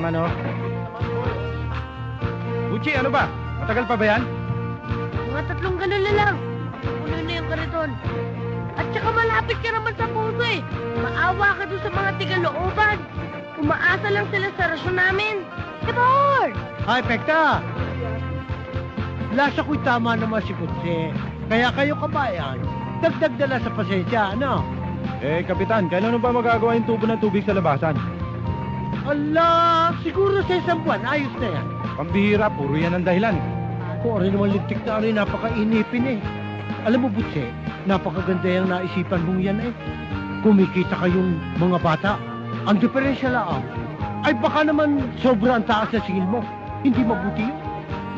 Ano? Buchi, ano ba? Matagal pa ba yan? Mga 3 galon na lang. Puno na yung kariton. At saka malapit ka naman sa puso eh. Maawa ka doon sa mga tigalooban. Umaasa lang sila sa rasyon namin. Sabor! Ay, Pekta! Lasa ko'y tama naman si Kutse. Kaya kayo kabayan, dagdag dala sa pasensya, ano? Eh, Kapitan, kailan ba magagawa yung tubo ng tubig sa labasan? Ala, siguro sa 1 buwan, ayos na yan. Pambihira, puro yan ang dahilan. Ako rin naman lintik na rin, napakainipin eh. Alam mo, Butse, napakaganda yung naisipan mong yan eh. Kumikita kayong mga bata. Ang diferensya lang ay baka naman sobrang taas na singil mo. Hindi mabuti yun.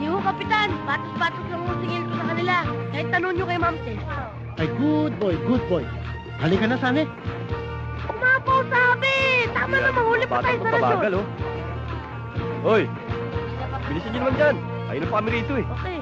Iyo, Kapitan. Patos-patos lang ang singil ko sa kanila. Kahit tanong nyo kay Ma'am Tess. Ay, good boy, good boy. Halika na, Sane. Umapaw sabi! Tama na, mahuli pa tayo sa rasyon. oh. Hoy, bilisan nyo naman dyan. Ayun na pa kami rito eh. Okay.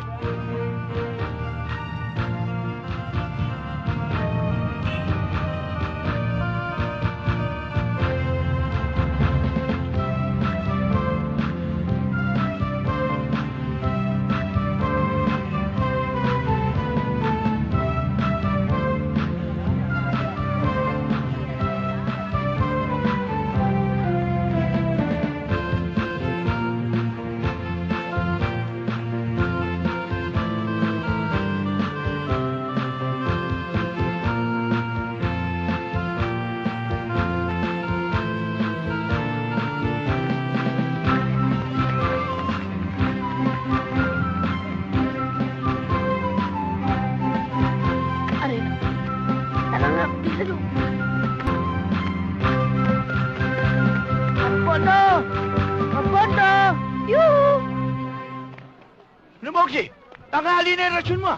Ano, Moxie? Tanghali na yung rasyon mo.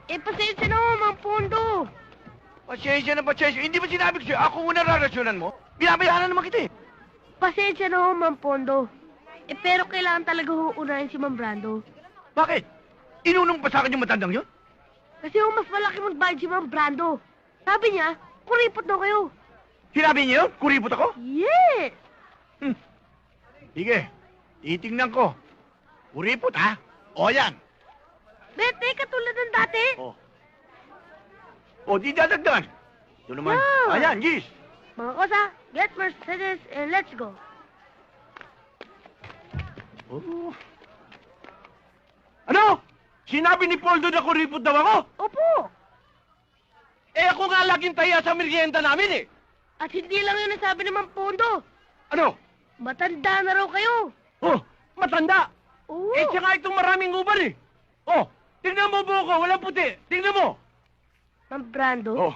Eh, pasensya na ho, Mang Pondo. Pasensya na pasensya. Hindi ba sinabi ko sa'yo, ako muna rarasyonan mo? Binabayaran naman kita eh. Pasensya na ho, Mang Pondo. Eh, pero kailangan talaga ho unahin si Mang Brando. Bakit? Inunong pa sa akin yung matandang yun? Kasi ho, mas malaki magbayad si Mang Brando. Sabi niya, kuripot daw kayo. Sinabi niya yun? Kuripot ako? Yes! Sige, titingnan ko. Kuripot ha? O yan. Bete, katulad ng dati. O di dadagdagan. Ito naman. Yeah. Ayan, Gis. Mga kosa, get Mercedes and let's go. Oh. Ano? Sinabi ni Poldo na kuripot daw ako? Opo! Eh ako nga laging taya sa merienda namin eh. At hindi lang yun ang sabi ni Mang Pondo. Ano? Matanda na raw kayo. Oh, matanda. Oo. Eh, tsaka itong maraming uban eh. Oh, tingnan mo buko, walang puti. Tingnan mo. Mang Brando, Oh,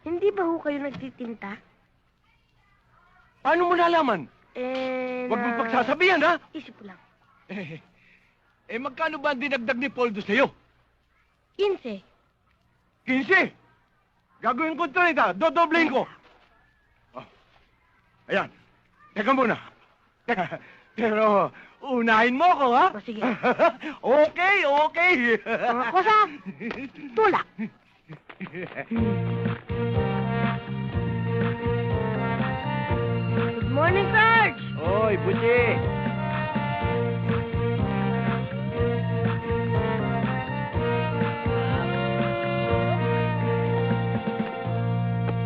hindi ba ho kayo nagtitinta? paano mo nalaman? Huwag Huwag mong pagsasabihan, ha? Isip ko lang. Magkano ba ang dinagdag ni Poldo sa'yo? 15. 15. Gagawin ko 30. Dodoblein ko. Oh. Ayan. Teka muna. Pero, unahin mo ako, ha? O, sige. Okay, okay. Mga kosa, tulak. Good morning, Sarge! Oy, Buti.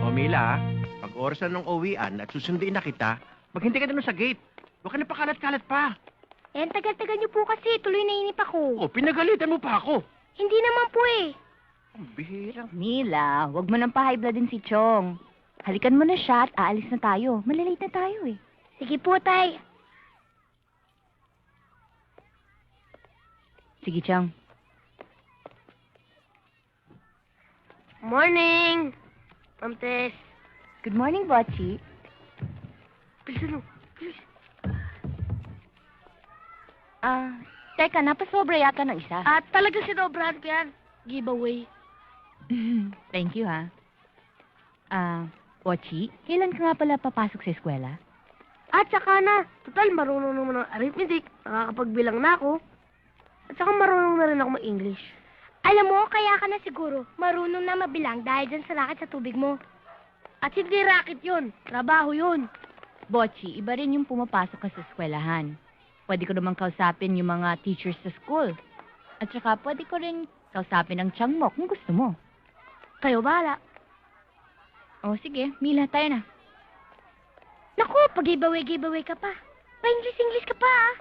O Mila, pag orasan ng uwian at susunduin na kita, maghintay ka doon sa gate. Huwag ka na pakalat-kalat pa. Eh, ang tagal-tagal niyo po kasi. Tuloy nainip ako. O, pinagalitan mo pa ako. Hindi naman po eh. Ang bihira. Mila, wag mo nang pa-high blood din si Chong. Halikan mo na siya at aalis na tayo. Malalate na tayo eh. Sige po, tay. Sige, Chong. Morning! Ma'am Tess. Good morning, Botchi. Bilisan mo. Bilis. Teka, napasobra yata ng isa. At talaga sinobrahan ko yan. Giveaway. Thank you, ha. Botchi, kailan ka nga pala papasok sa eskwela? At saka na, total marunong naman ng arithmetic, nakakapagbilang na ako. At saka marunong na rin ako mag-English. Alam mo, kaya ka na siguro marunong na mabilang dahil dyan sa racket sa tubig mo. At hindi racket yun, trabaho yun. Bochi, iba rin yung pumapasok ka sa eskwelahan. Pwede ko naman kausapin yung mga teachers sa school. At saka pwede ko rin kausapin ang tiyang mo kung gusto mo. Kayo bahala. O sige, Mila, tayo na. Naku, pag-giveaway ka pa. Pa-English ka pa, ah.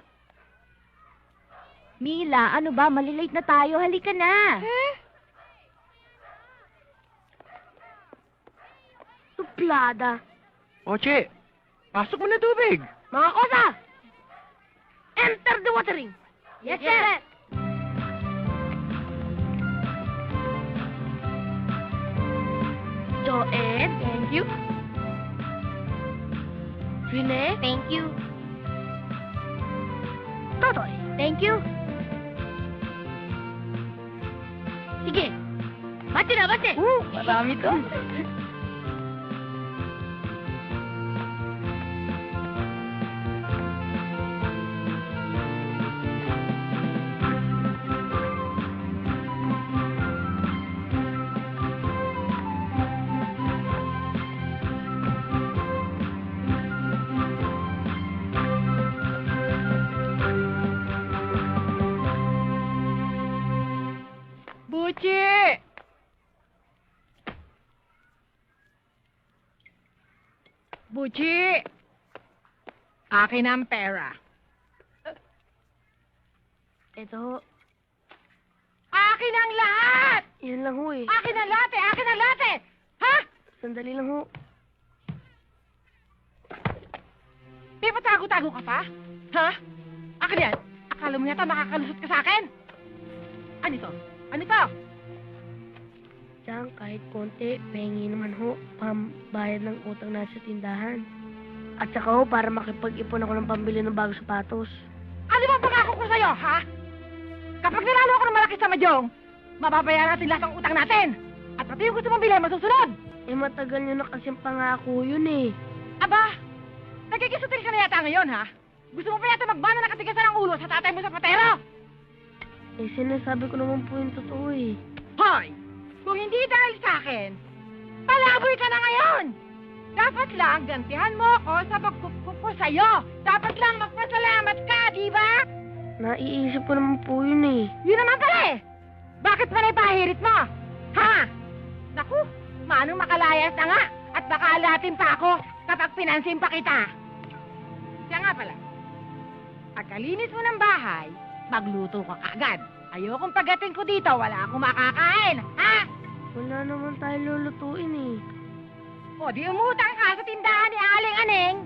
Mila, ano ba? Malilate na tayo. Halika na. Suplada. Oche, pasok mo na tubig. Mga kosa! Enter the watering! Yes, sir! Joed, thank you. Rene, Thank you. Totoy, thank you. Sige, bati na, bati! Marami to. Buchi! Buchi! Akin ang pera. Ito ho, Akin ang lahat! yan lang ho eh. Akin ang lahat eh! Akin ang lahat eh! Ha? Sandali lang ho. May patago-tago ka pa? Ha? Akin yan! Akala mo yata makakalusot ka sa akin? Ano ito? Ano ito? Diyan, kahit konti, pahingi naman ho, pambayad ng utang na sa tindahan. At saka ho, para makipag-ipon ako ng pambili ng bagong sapatos. Ano ba ang pangako ko sa'yo, ha? Kapag nilalo ako ng malaki sa Madyong, mababayaran natin lahat ng utang natin. At pati yung gusto mong bilhin, masusunod. Eh, matagal nyo na kasing pangako yun eh. Aba, nagkikisutil ka na yata ngayon, ha? Gusto mo pa yata magbana na katigasan ng ulo sa tatay mo sa patero? Eh, sinasabi ko naman po yung totoo eh. Hoy! Kung hindi dahil sa akin, palaboy ka na ngayon! Dapat lang gantihan mo ako sa pagkukup ko sa'yo. Dapat lang magpasalamat ka, di ba? Naiisip ko naman po yun eh. Yun naman pala eh! Bakit pa naipahirit mo? Ha? Naku, manong makalayas na nga at baka alatin pa ako kapag pinansin pa kita. Siya nga pala, pagkalinis mo ng bahay, magluto ka kaagad. Ayokong pagdating ko dito, wala akong makakain. Ha? Wala naman tayo lulutuin eh. O di umutang ka sa tindahan ni Aling Aneng.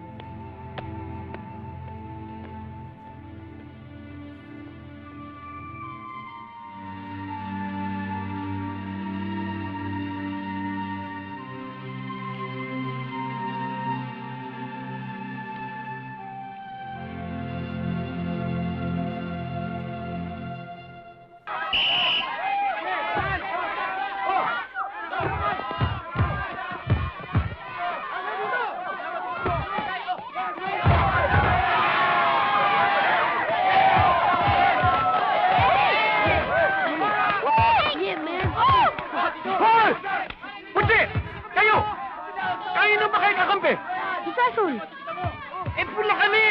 Yeah, man! Hoy! Buchi! Kayo! Kayo na ba kayo kakampi? Si Sasol! Eh, pula kami!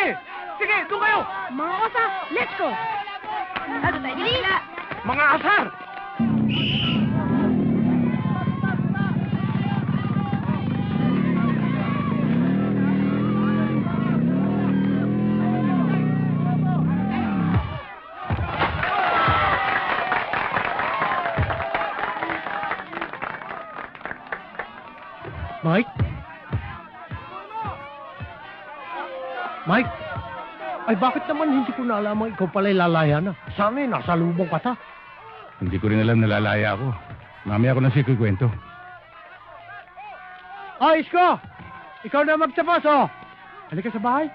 Sige, doon kayo! Mga kosa, let's go! Ano tayo, bilis! Mga asar! Mike? Mike? Ay, bakit naman hindi ko nalaman ikaw pala'y lalaya na? Sa amin, nasa lubong ka ta. Hindi ko rin alam na lalaya ako. Mamaya ako na siya kukwento. Ay, Isko! Ikaw na magtapos, oh! Halika sa bahay.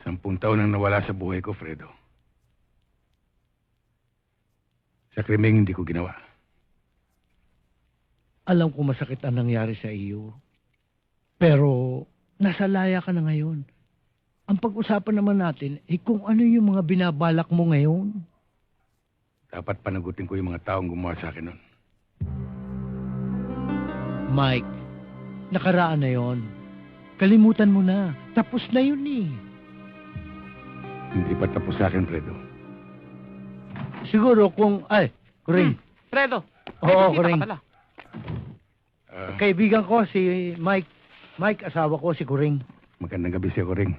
Sampung taon nang nawala sa buhay ko, Fredo. Sa krimeng hindi ko ginawa. Alam ko masakit ang nangyari sa iyo. Pero nasa laya ka na ngayon. Ang pag-usapan naman natin, kung ano yung mga binabalak mo ngayon. Dapat panagutin ko yung mga taong gumawa sa akin nun. Mike, nakaraan na yon. Kalimutan mo na. Tapos na yun eh. Hindi pa tapos sa akin, Fredo. Siguro kung... Ay, Kuring. Fredo. Oo, Kuring. Ah, Kaibigan ko si Mike. Mike, asawa ko si Kuring. magandang gabi siya, Kuring.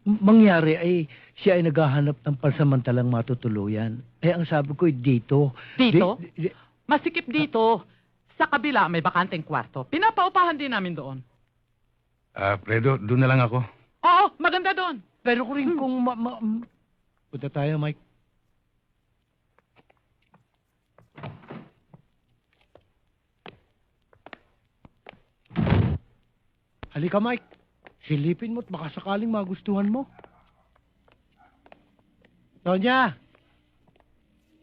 Mangyari ay siya ay naghahanap ng pansamantalang matutuluyan. Ang sabi ko dito. Dito? Di- Masikip dito. Sa kabila, may bakanteng kwarto. Pinapaupahan din namin doon. Fredo, doon na lang ako. Oo, maganda doon. Pero Kuring, kung... Punta tayo, Mike. Halika, Mike. Silipin mo at baka sakaling magustuhan mo. Tonya!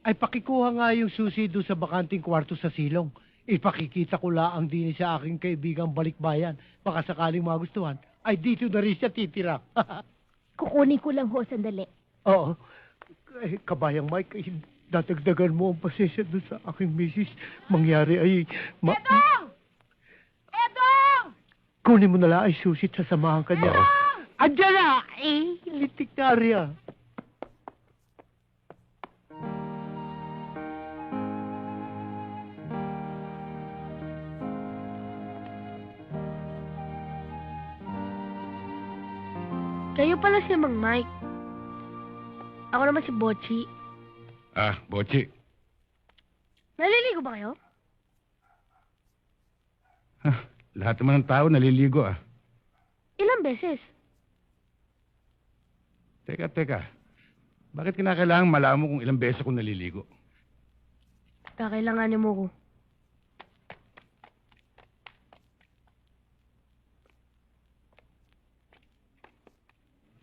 Ay pakikuha nga yung susi doon sa bakanting kwarto sa silong. Ipakikita ko laang din sa aking kaibigang balikbayan. Baka sakaling magustuhan. Ay dito na rin siya titira. Kukunin ko lang ho, sandali. Oo. Kabayang Mike, dadagdagan mo ang pasensya doon sa aking misis. Mangyari ay... Edong! Edong! Kunin mo na lang ay susit sa samahan ka niya. Andiyan na! Litik na Arya. Kayo pala si Mang Mike. Ako naman si Bochi. Bochi. Naliligo ba kayo? Lahat naman ng tao naliligo, Ilang beses? Teka. Bakit kinakailangan malaman mo kung ilang beses ako naliligo? Kakailanganin mo ko.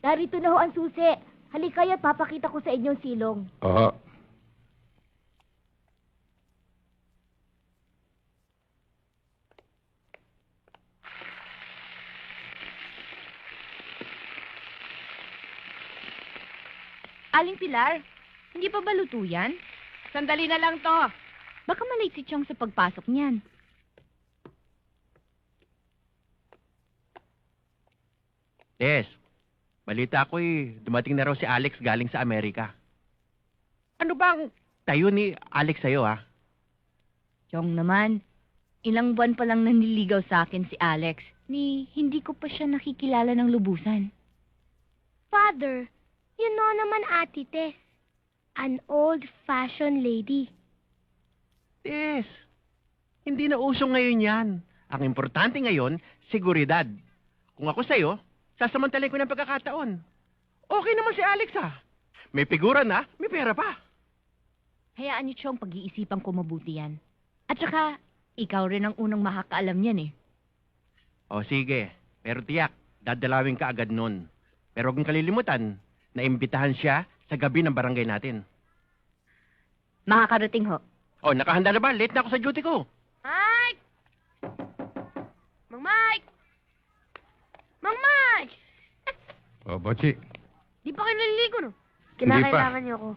Narito na ho ang susi. Halika kayo at papakita ko sa inyong silong. Oo. Aling Pilar, hindi pa ba luto yan? Sandali na lang to. Baka malate si Chong sa pagpasok niyan. Yes. Balita ko dumating na raw si Alex galing sa Amerika. Ano bang tayo ni Alex sa'yo, Chong naman, ilang buwan pa lang nanliligaw sa akin si Alex. Hindi ko pa siya nakikilala ng lubusan. Father, you know naman Ate Tess. An old-fashioned lady. Yes. Hindi na uso ngayon yan. Ang importante ngayon, seguridad. Kung ako sa'yo, sasamantalin ko ng pagkakataon. Okay naman si Alex, May figura na, may pera pa. Hayaan niyo, Chong, pag-iisipan ko mabuti yan. At saka, ikaw rin ang unang makakaalam niyan O sige, pero tiyak, dadalawin ka agad nun. Pero huwag kang kalilimutan, na imbitahan siya sa gabi ng barangay natin. Makakarating ho. O, nakahanda na ba? Late na ako sa duty ko. Mike! Mang Mike! Mang Mike! Bochi. Di pa kayo naliligo, no? Hindi pa. Kinakailangan niyo ako.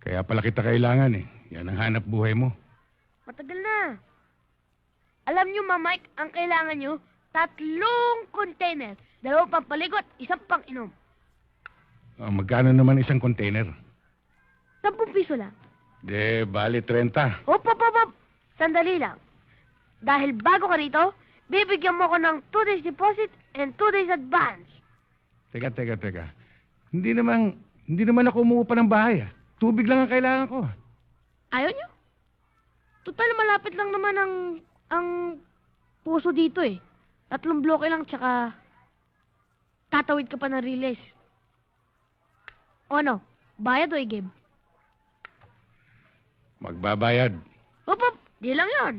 Kaya pala kita kailangan, Yan ang hanap buhay mo. Matagal na. Alam niyo, Mang Mike, ang kailangan niyo, 3 container. 2 pampaligot, 1 pang inom. Magkano naman isang container? 10 piso lang. De, bali 30. Hop. Sandali lang. Dahil bago ka rito, bibigyan mo ko ng 2 days deposit and 2 days advance. Teka. Hindi naman ako umuupa ng bahay, Tubig lang ang kailangan ko. Ayaw niyo? Total, malapit lang naman ang puso dito 3 bloke lang, tsaka tatawid ka pa ng relays. O ano? Bayad o i-give? Magbabayad. Hop. Di lang yon.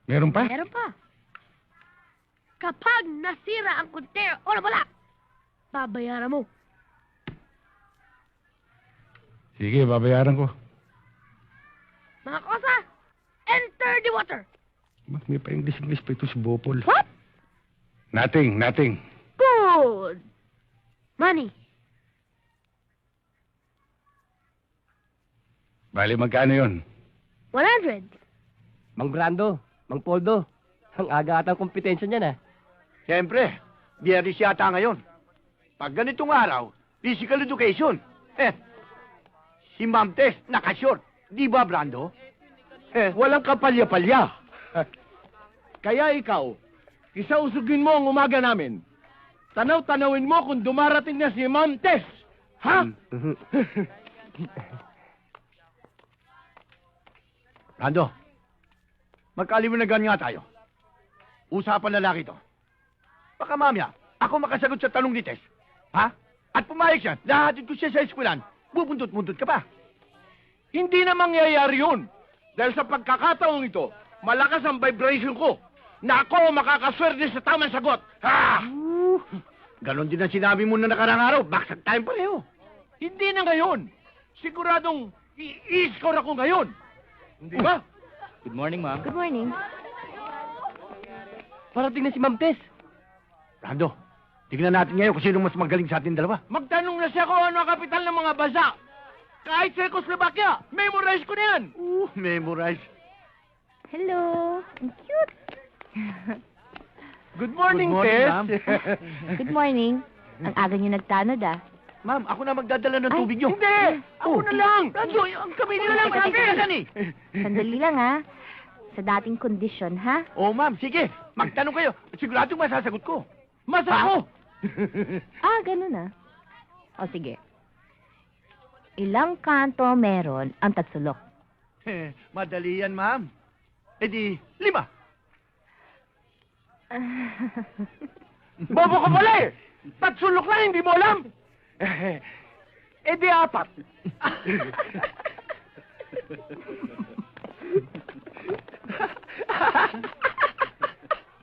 Meron pa? Meron pa. Kapag nasira ang container o nawala, babayaran mo. Sige, babayaran ko. Mga kosa, enter the water. May pa English pa ito si Bopol. What? Nothing. Good. Money. Bali, magkano yun? 100. Mang Brando, Mang Poldo, ang aga at ang kompetensya niya na. Siyempre, biyernes yata ngayon. Pag ganitong araw, physical education. Si Ma'am Tess, nakashort. Di ba, Brando? Walang kapalya-palya. Kaya ikaw, isausugin mo ang umaga namin. Tanaw-tanawin mo kung dumarating na si Ma'am Tess. Ha? Brando, magkaliwanagan nga tayo. Usapan lalaki to. Baka mamaya, ako makasagot sa tanong ni Tess. Ha? At pumayag siya, lahatid ko siya sa eskwelahan. Bubundot-bundot ka pa. Hindi na mangyayari yun. Dahil sa pagkakataong ito, malakas ang vibration ko na ako makakaswerte sa tamang sagot. Ha? Ganon din ang sinabi mo na nakarang araw. Baksak tayong pareho. Hindi na ngayon. Siguradong i-score ako ngayon. Hindi ba? Good morning, ma'am. Good morning. Parating na si Ma'am Tess. Brando, tignan natin ngayon kung sino mas magaling sa ating dalawa. Magtanong na siya kung ano ang kapital ng mga bansa. Kahit Czechoslovakia, memorize ko na yan. Memorize. Hello. Ang cute. Good morning, Good morning, Tess. ma'am. Good morning. Ang aga niyo nagtanod, ah. Ma'am, ako na magdadala ng Ay, tubig niyo. Hindi! Ako na lang! Brando, ang kami na lang Teka, teka, natin! Sandali lang, ha? Sa dating kondisyon, ha? Oh, ma'am, sige. Magtanong kayo. Siguradong masasagot ko. Masako! Ah, ganun, ah. O, sige. Ilang kanto meron ang tagsulok? Madali yan, ma'am. Eh di, 5. Bobo ka pala eh! Tatsulok lang, hindi mo alam! Eh di 4.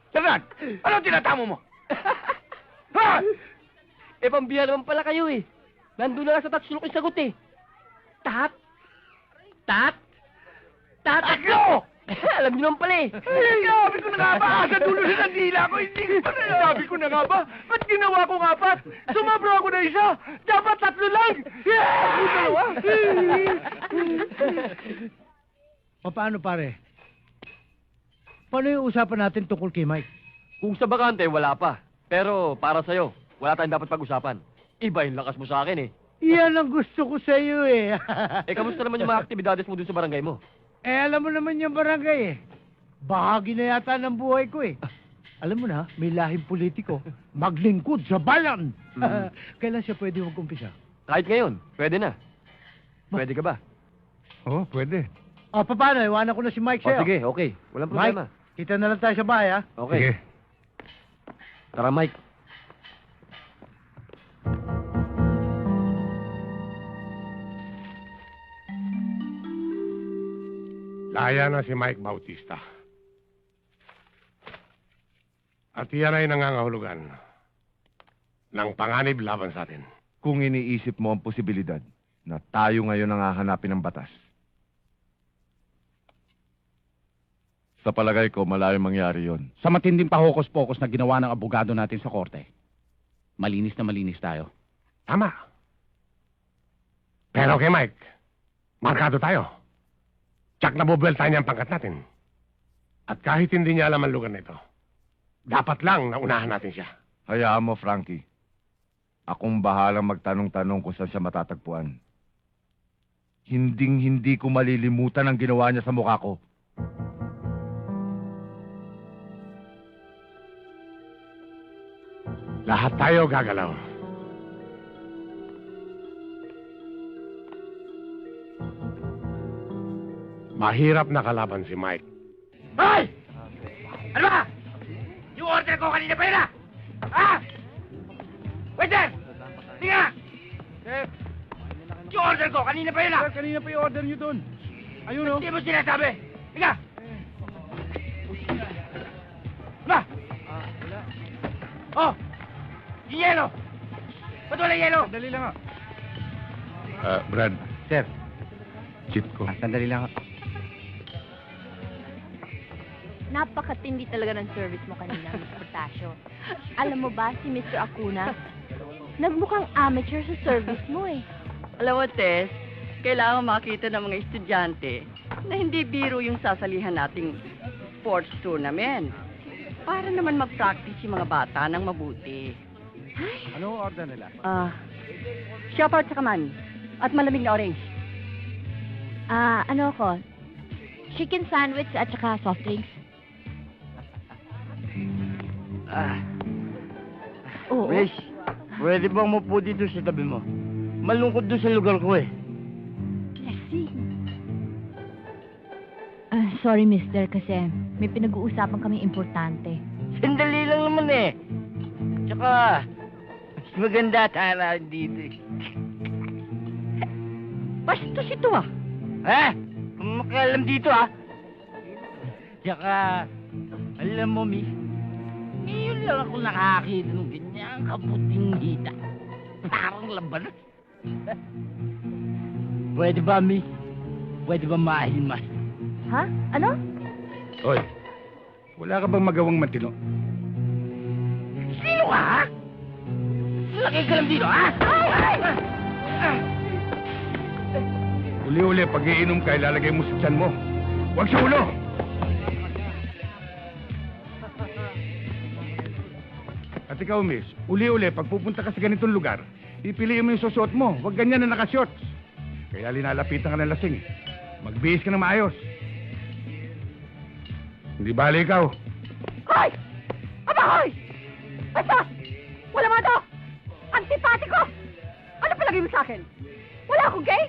Fernand, ano tinatamo mo? Ha? Eh, pambiya naman pala kayo eh. Nandun na lang sa tatsulok yung sagot eh. Tatlo! Alam niyo naman pala eh. Sabi ko na nga ba? Sa dulo na ng dila ko, hindi ko pa sabi ko na nga ba? Ba't ginawa ko 4? Sumabro ako na isa! Dapat 3 lang! Paano pare? Paano yung usapan natin tungkol kay Mike? Kung sa bakante, wala pa. Pero para sa'yo, wala tayong dapat pag-usapan. Iba yung lakas mo sa akin eh. Iyan ang gusto ko sa iyo eh. Eh, kamusta naman yung mga aktibidades mo dun sa barangay mo? Alam mo naman yung barangay eh. Bahagi na yata ng buhay ko eh. Alam mo na, may lahing politiko. Maglingkod sa bayan. Kailan siya pwede mag-umpisa? Kahit ngayon, pwede na. Pwede ka ba? Oh, pwede. Paano? Iwanan ko na si Mike sa'yo. Sige, okay. Walang problema. Mike, kita na lang tayo sa bahay, ha? Okay. Sige. Tara, Mike. Laya na si Mike Bautista. At iyan ay nangangahulugan ng panganib laban sa atin. Kung iniisip mo ang posibilidad na tayo ngayon ang hahanapin ng batas, sa palagay ko, malayo mangyari yon. Sa matinding pahokos-pokos na ginawa ng abogado natin sa korte, malinis na malinis tayo. Tama. Pero kay Mike, markado tayo. Tsak na bubuelta niya ang pangkat natin. At kahit hindi niya alam ang lugar na ito, dapat lang na unahan natin siya. Hayaan mo, Frankie. Akong bahalang magtanong-tanong kung saan siya matatagpuan. Hinding-hindi ko malilimutan ang ginawa niya sa mukha ko. Lahat tayo gagalaw. Mahirap na kalaban si Mike. Hoy! Ano ba? Yung order ko kanina pa yun, ha? Ha? Waiter! Tinga! Sir, Yung order ko kanina pa yun, ha? sir, kanina pa yung order niyo dun. Ayun, oh. Hindi mo sinasabi. Tinga! Ba? Oh! Yung yelo! Ba't wala yelo? Dali lang, ah. Brad, Sir, chip ko. sandali lang. Napakatindi talaga ng service mo kanina, Miss Portasio. Alam mo ba, si Mr. Acuna, nagmukhang amateur sa service mo eh. Alam mo, Tess, kailangan makita ng mga estudyante na hindi biro yung sasalihan nating sports tournament. Para naman mag-practice yung mga bata ng mabuti. Anong order nila? Shopper at mami. At malamig na orange. Ano ako? Chicken sandwich at saka soft drinks. Oo. Miss, pwede bang mapo dito sa tabi mo? Malungkot doon sa lugar ko eh. Sorry, mister, kasi may pinag-uusapan kami importante. Sandali lang naman eh. Tsaka, mas maganda tara dito eh. Bastos ito ah. Ha? Kung makalam dito ah. Tsaka, alam mo, miss, ngayon lang ako nakakita ng ganyang kaputing hita. Parang labanos. Pwede ba, miss? Pwede ba mahilmas? Ha? Ano? Hoy, wala ka bang magawang matino? Sino ka, ha? Laki ka lang dito, ha? Ay! Uli-uli, pag iinom ka, ilalagay mo sa tiyan mo. Huwag sa ulo! At ikaw, miss, uli-uli, pag pupunta ka sa ganitong lugar, pipiliin mo yung susuot mo. Huwag ganyan na naka-shorts. Kaya linalapitan ka ng lasing. Magbihis ka ng maayos. Hindi bali ikaw. Hoy! Aba, hoy! Basta! Wala mo ito! Antipatiko! Ano palagay mo sa akin? Wala akong gay?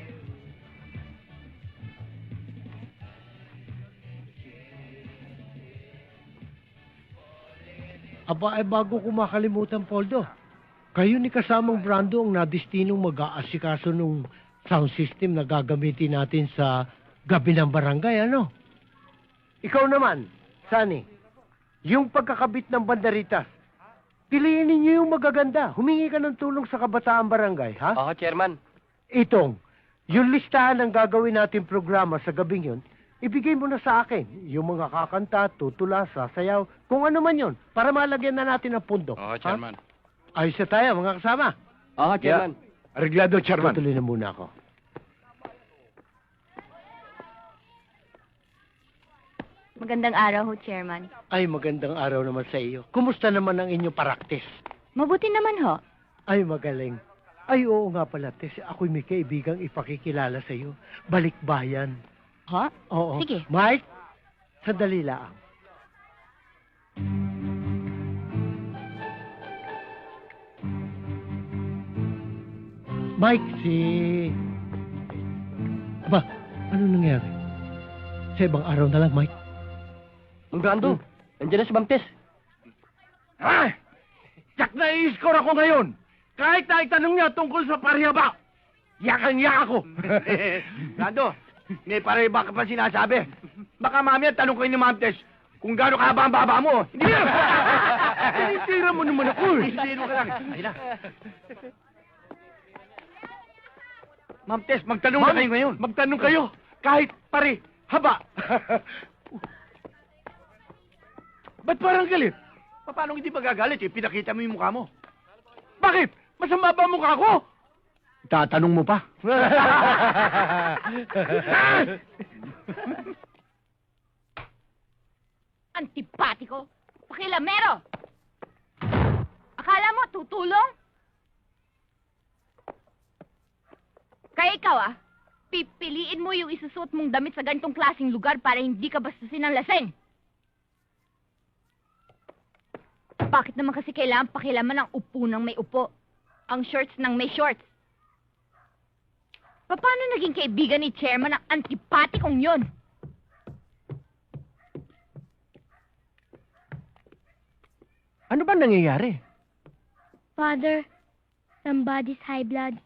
Aba, bago ko makalimutan, Poldo. Kayo ni kasamang Brando ang nadestinong mag-aasikaso nung sound system na gagamitin natin sa gabi ng barangay, ano? Ikaw naman, Sunny, yung pagkakabit ng banderitas, piliin ninyo yung magaganda. Humingi ka ng tulong sa kabataan barangay, ha? Oo, Chairman. Itong, yung listahan ng gagawin natin programa sa gabing yun, ibigay mo na sa akin. Yung mga kakanta, tutula, sasayaw, kung ano man yun, para malagyan na natin ang pundo. Oo, Chairman. Ha? Ayos na tayo, mga kasama. Oo, Chairman. Arreglado, Chairman. Tutuloy na muna ako. Magandang araw ho, Chairman. Ay, magandang araw naman sa iyo. Kumusta naman ang inyong practice? Mabuti naman ho. Ay, magaling. Ay, oo nga pala, Tess. Ako'y may kaibigang ipakikilala sa iyo. Balikbayan. Ha? Oo. Sige. Mike, sandali lang. Mike, Aba, ano nangyari? Sa ibang araw na lang, Mike. Ang Brando, nandiyan na si Ma'am Tess. Ha? Tsak na i-score ako ngayon. Kahit na itanong niya tungkol sa parihaba. Yakang-yak ako. Brando, may parihaba ka pa sinasabi. Baka mamaya tanong kayo ni Ma'am Tess kung gaano kahaba ang baba mo. Hindi na! Sinisira mo naman ako. Sinisira ka lang. Ayun na. Ma'am Tess, magtanong na kayo ngayon. Magtanong kayo. Kahit haba. Ba't parang galit? Paano hindi magagalit eh? Pinakita mo yung mukha mo. Bakit? Masama ba ang mukha ko? Tatanong mo pa. Antipatiko! Pakilamero! Akala mo tutulong? Kaya ikaw pipiliin mo yung isusuot mong damit sa ganitong klaseng lugar para hindi ka bastusin ng lasing. Bakit naman kasi kailangan pakilaman ng upo ng may upo? Ang shorts ng may shorts? Paano naging kaibigan ni Chairman ang antipatikong yun? Ano ba nangyayari? Father, somebody's high blood.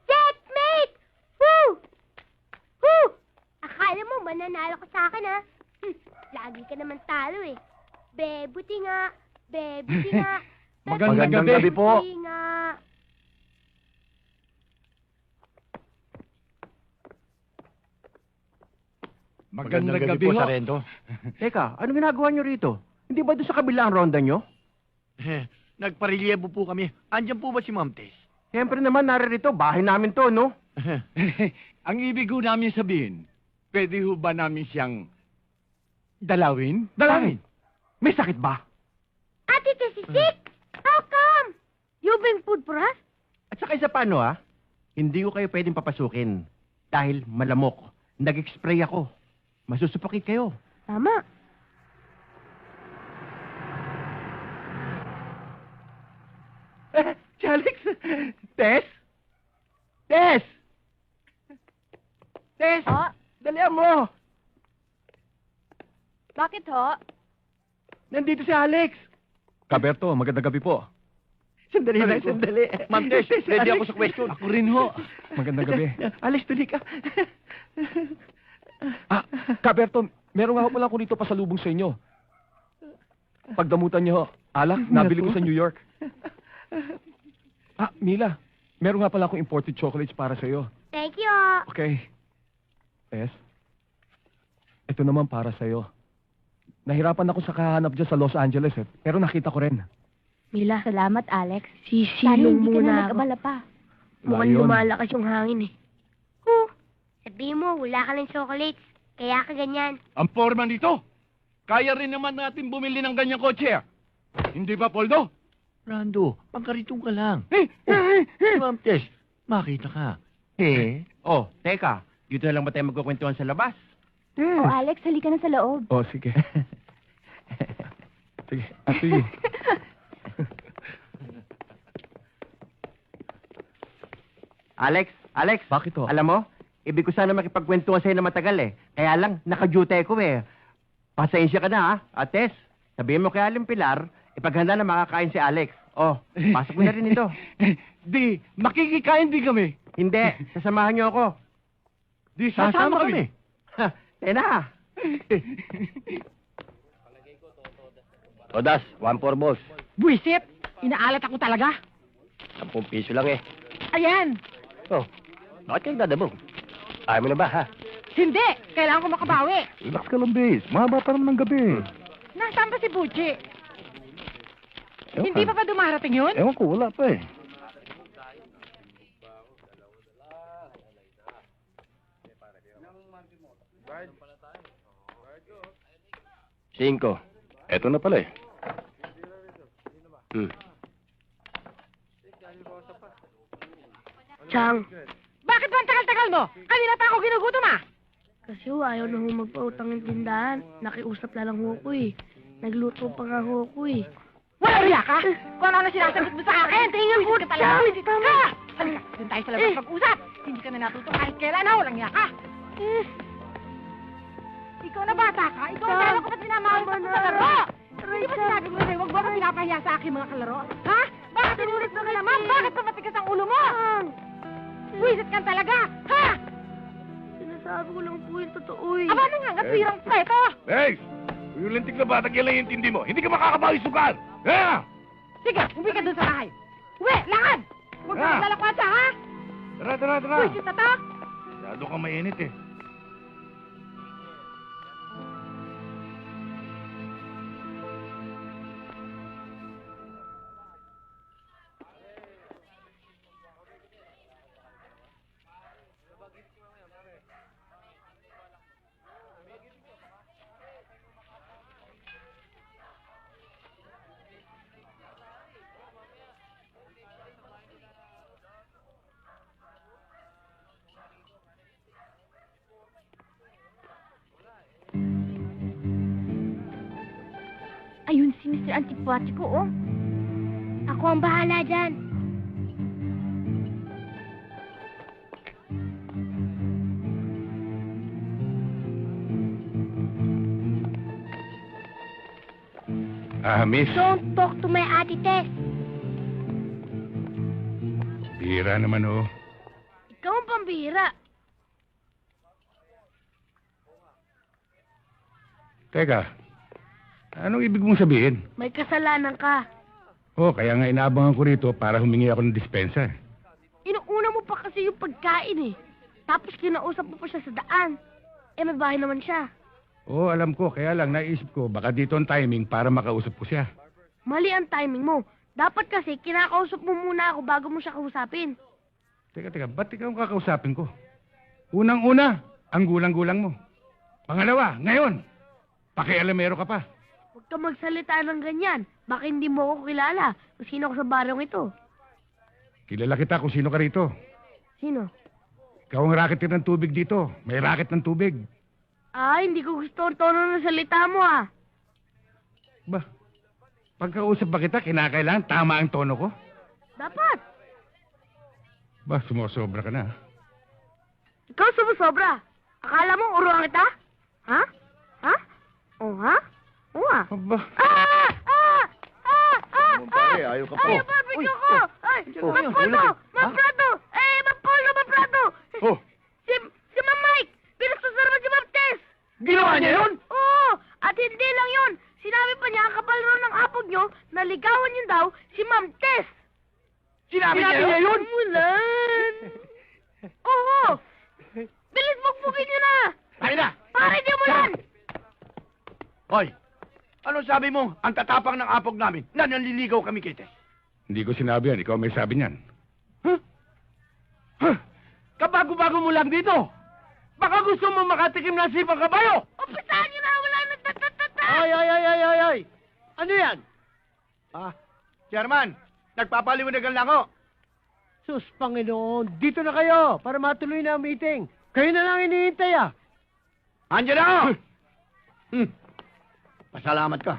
Checkmate! Woo! Woo! Akala mo mananalo ka sa akin, ha? Lagi ka naman talo, eh. Buti nga, Baby, di nga. Magandang gabi po. Di nga. Magandang gabi po, Sarento. Teka, ano ginagawa nyo rito? Hindi ba doon sa kabila ang ronda nyo? Nagparelyebo po kami. Andyan po ba si Ma'am Tess? Siyempre naman, naririto. Bahay namin to, no? Ang ibig ho namin sabihin, pwede ho ba namin siyang dalawin? Dalawin? May sakit ba? Ate Tessy, how come? You bring food for us? At saka isa pa, ano, hindi ko kayo pwedeng papasukin. Dahil malamok. Nag-spray ako. Masusupokit kayo. Tama. Si Alex! Tess? Tess! Tess! Ho? Dalihan mo! Bakit ho? Nandito si Alex! Kaberto, magandang gabi po. Sandali lang, sandali. Ma'am Tess, ready ako sa question. Ako rin ho. Magandang gabi. Alex, tuloy ka. Kaberto, meron nga ho pala ako dito pasalubong sa inyo. Pagdamutan niyo ho. Alak, nabili ko sa New York. Mila, meron nga pala akong imported chocolates para sa iyo. Thank you. Okay. Tess, ito naman para sa iyo. Nahirapan ako sa kahanap dyan sa Los Angeles pero nakita ko rin. Mila, Salamat, Alex. sisilong Hindi ka na muna ako. nag-abala pa. Mukhang Ayun. lumalakas yung hangin eh. Sabihin mo, wala ka ng chocolates. Kaya ka ganyan. Ang forma nito. Kaya rin naman natin bumili ng ganyang kotse. Hindi ba, Poldo? Rando, pangkaritong ka lang. Si Ma'am Tess, makita ka. Oh, teka. Dito na lang ba tayo magkukwentuhan sa labas? Oh, Alex, halika na sa loob. Oh, sige. Sige, sige. Alex, Bakit ho? alam mo, ibig ko sana makipagkwentuhan sa'yo na matagal eh. Kaya lang, naka-duty ko eh. Pasensya ka na Ates, sabihin mo kay Aling Pilar, ipaghanda na makakain si Alex. Oh, pasok mo na rin ito. Di, makikikain din kami. Hindi, sasamahan niyo ako. Di, sasama kami. Na. Todas, 1-4 boss. Buisit! Inaalat ako talaga. 10 piso lang eh. Ayan! Oh, bakit kayo dadabog? Ayaw mo na ba, ha? Hindi! Kailangan ko makabawi. Relax ka lang, Bis. Mahaba pa naman ng gabi. Nasaan ba si Buchi? Hindi pa ba dumarating yun? Ewan ko, wala pa eh. Cinco. Eto na pala eh. Chang, Bakit ba ang tagal-tagal mo? Kanina pa ako ginugutom kasi ayaw na ho magpautang ng tindahan. Nakiusap na lang ho ko eh. Nagluto pa nga ho ko eh. Wala riya ka? Kung ano sinasagot mo sa akin? Tingnan mo ka talaga. Ka! Halika, doon tayo sa labas mag-usap. Hindi ka na natuto kahit kailan na. Walang iya ka. Ikaw na bata ka. Ikaw na lalo ko ba't minamahal sa laro? Hindi ba sinabi mo sa'yo, huwag mo ka pinapahiya sa aking mga kalaro? Ha? Bakit inulit mo na naman? Bakit pa matigas ang ulo mo? Wisit ka talaga! Ha? Sinasabi ko lang po yung totoo eh. Aba na nga, ngatirang preto! Hey! Yung lintik na batang yan lang yung intindi mo. Hindi ka makakabawi sukan! Ha? Sige, uwi ka dun sa bahay. Uwi, lakad! Huwag ka maglalakwatsa, ha? Tara. Wisit na to? Masyado kang mainit eh. Ayun si Mr. Antipatiko, oh. Ako ang bahala dyan. Miss. Don't talk to my Ate Tess. Bira naman oh. Ikaw ang pambihira. Teka, Anong ibig mong sabihin? May kasalanan ka. Oh, kaya nga inaabangan ko rito para humingi ako ng dispensa. Inuuna mo pa kasi yung pagkain eh. Tapos kinausap mo pa siya sa daan. Eh, may bahay naman siya. Oo, alam ko. Kaya lang naisip ko, baka dito ang timing para makausap ko siya. Mali ang timing mo. Dapat kasi kinakausap mo muna ako bago mo siya kausapin. Teka, ba't ikaw ang kakausapin ko? Unang-una, ang gulang-gulang mo. Pangalawa, ngayon, pakialamero ka pa. Huwag ka magsalita ng ganyan. Baka hindi mo ako kilala kung sino ako sa baryong ito. Kilala kita kung sino ka rito. Sino? Ikaw ang racket ng tubig dito. May racket ng tubig. Ay, hindi ko gusto ang tono ng salita mo ah. Ba, pagkausap ba kita, kinakailangan tama ang tono ko? Dapat. Ba, sumusobra ka na. Ikaw sumusobra. Akala mo uruan kita? Ha? Ha? O ha? O ha? Aba. Pare, ayaw ka po. Ay, barbecue ko! Ay, Oh, Magprato! Magprato! Eh, Magpolo, Magprato! Oh. Si Ma'am Mike! Pinagsusarman si Ma'am Tess! Ginawa niya yun? Oo! At hindi lang yun! Sinabi pa niya ang kapal ron ng apog nyo na ligawan niyo daw si Ma'am Tess! Sinabi niya yun? Mulan! Oo! Bilis magpugin nyo na! Ay na! Pare, di mo yan! Hoy! Anong sabi mo? Ang tatapang ng apog namin na nanliligaw kami kay Tess. Hindi ko sinabi yan. Ikaw may sabi niyan. Kabago-bago mo lang dito! Baka gusto mo makatikim ng sipang kabayo! Umpisahan nyo na! Wala na tatatata! Ay! Ano yan? Chairman, nagpapaliwanagan lang ako. Sus, Panginoon, dito na kayo para matuloy na ang meeting. Kayo na lang hinihintay ah. Andiyan na ako! Pasalamat ka.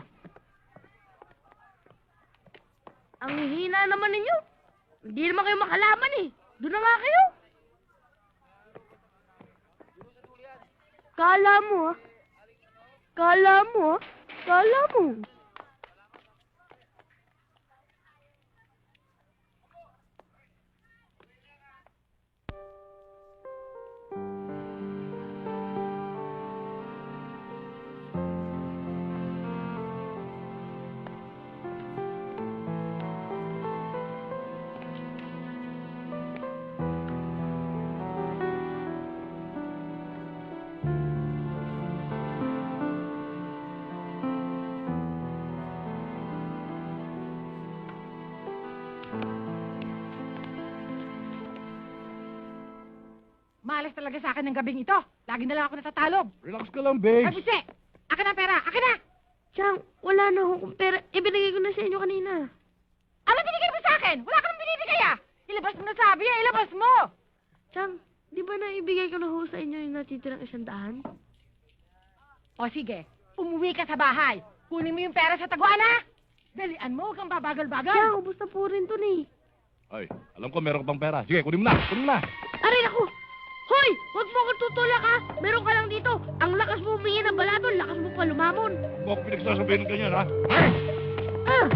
Ang hina naman ninyo. Hindi naman kayo makalaman eh. Doon na nga kayo. Kala mo ah. Kala mo ah. Kala mo. Malas talaga sa akin ng gabing ito. Lagi na lang ako natatalog. Relax ka lang, Ay, babes. Butse! Akin ang pera! Akin na! Chang, wala na akong pera. Ibinigay ko na sa inyo kanina. Ano binigay mo sa akin? Wala ka nang binibigay ah! Ilabas mo na sabi ah! Ilabas mo! Chang, di ba naibigay ko na ho sa inyo yung natitirang 100? O sige, umuwi ka sa bahay. Kunin mo yung pera sa taguan ha! Dalian mo, huwag kang babagal-bagal. Chang, ubos na po rin to ni. Ay, alam ko meron ka pang pera. Sige, kunin mo na. Kunin mo na. Aray ako! Hoy! Huwag mo akong tutulak ha! Meron ka lang dito. Ang lakas mo humingi ng balaton, lakas mo pa lumamon. Huwag pinagsasabihin ng ganyan, ha? Ah!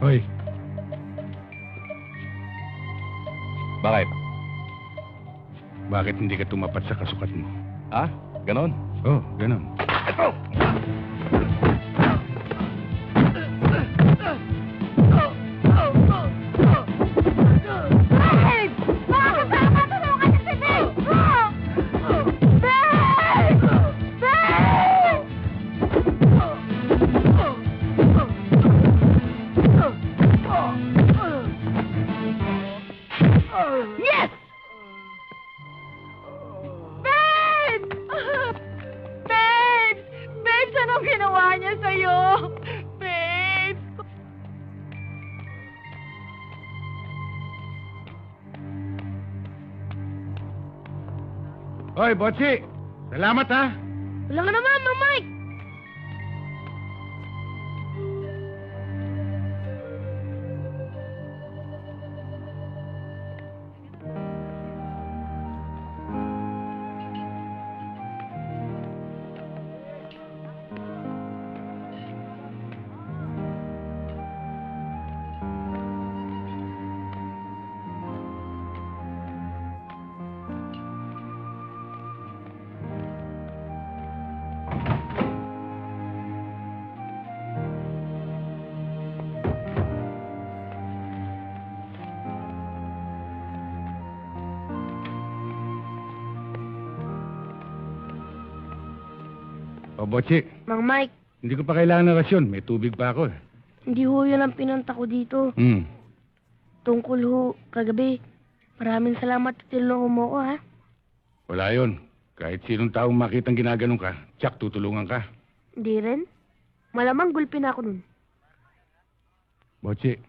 Hoy. Bakit? Bakit hindi ka tumapat sa kasukat mo? Ha? Ganon? Oo, ganon. Ito! Yes! Ben! Ben! Ben, anong ginawa niya sa'yo? Ben! Hoy, Botsi! Salamat, ha? Wala ka naman, Mang Mike! O, Botsi, Mang Mike, hindi ko pa kailangan ng rasyon. May tubig pa ako. hindi ho yun ang pinunta ko dito. Tungkol ho, kagabi. Maraming salamat at tinulungan mo ko, ha? Wala yon. Kahit sinong taong makitang ginaganon ka, tsak tutulungan ka. Hindi rin. Malamang gulpin ako nun. Botsi,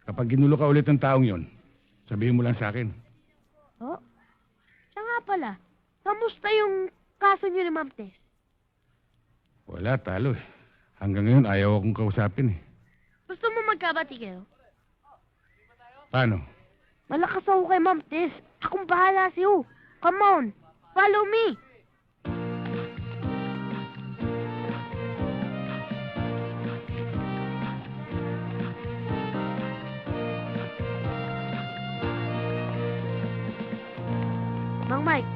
kapag ginulo ka ulit ng taong yon, sabihin mo lang sa akin. Oh, siya nga pala. Kamusta yung kaso niyo ni Ma'am Tess? Wala, talo eh. Hanggang ngayon, ayaw akong kausapin eh. Gusto mo magkabati kayo? Paano? Malakas ako kay Ma'am Tess. Akong bahala sa'yo. Come on, follow me. Mang Mike,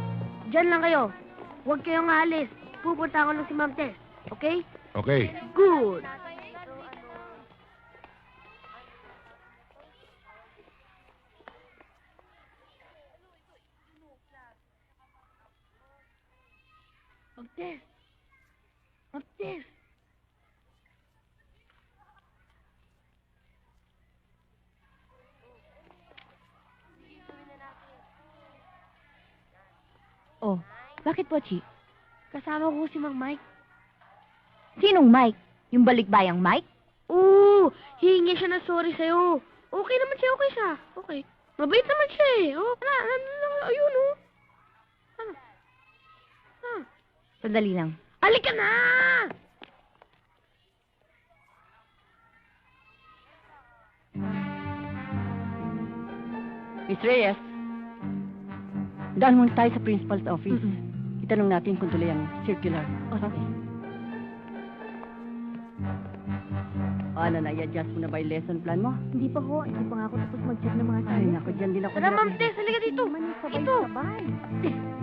dyan lang kayo. Huwag kayong aalis. Pupunta ko lang si Ma'am Tess. Okay? Okay. Good. Ma'am Tess. Ma'am Tess. Oh, bakit po, Chi? Kasama ko si Mang Mike. Sinong Mike? Yung balikbayang Mike? Oo, hihingi siya ng sorry sa'yo. Okay naman siya, okay siya. Okay. Mabait naman siya eh. Oh, ayun oh. Sandali lang. Halika na! Miss Reyes, daan muna tayo sa principal's office. Itanong natin kung tuloy ang circular. Okay. Ano, na-adjust mo na ba yung lesson plan mo? Hindi pa ho. Hindi pa nga ako tapos mag-check ng mga Ay, naku, dyan din ako. Tara, Ma'am Tess, halika dito. Ito.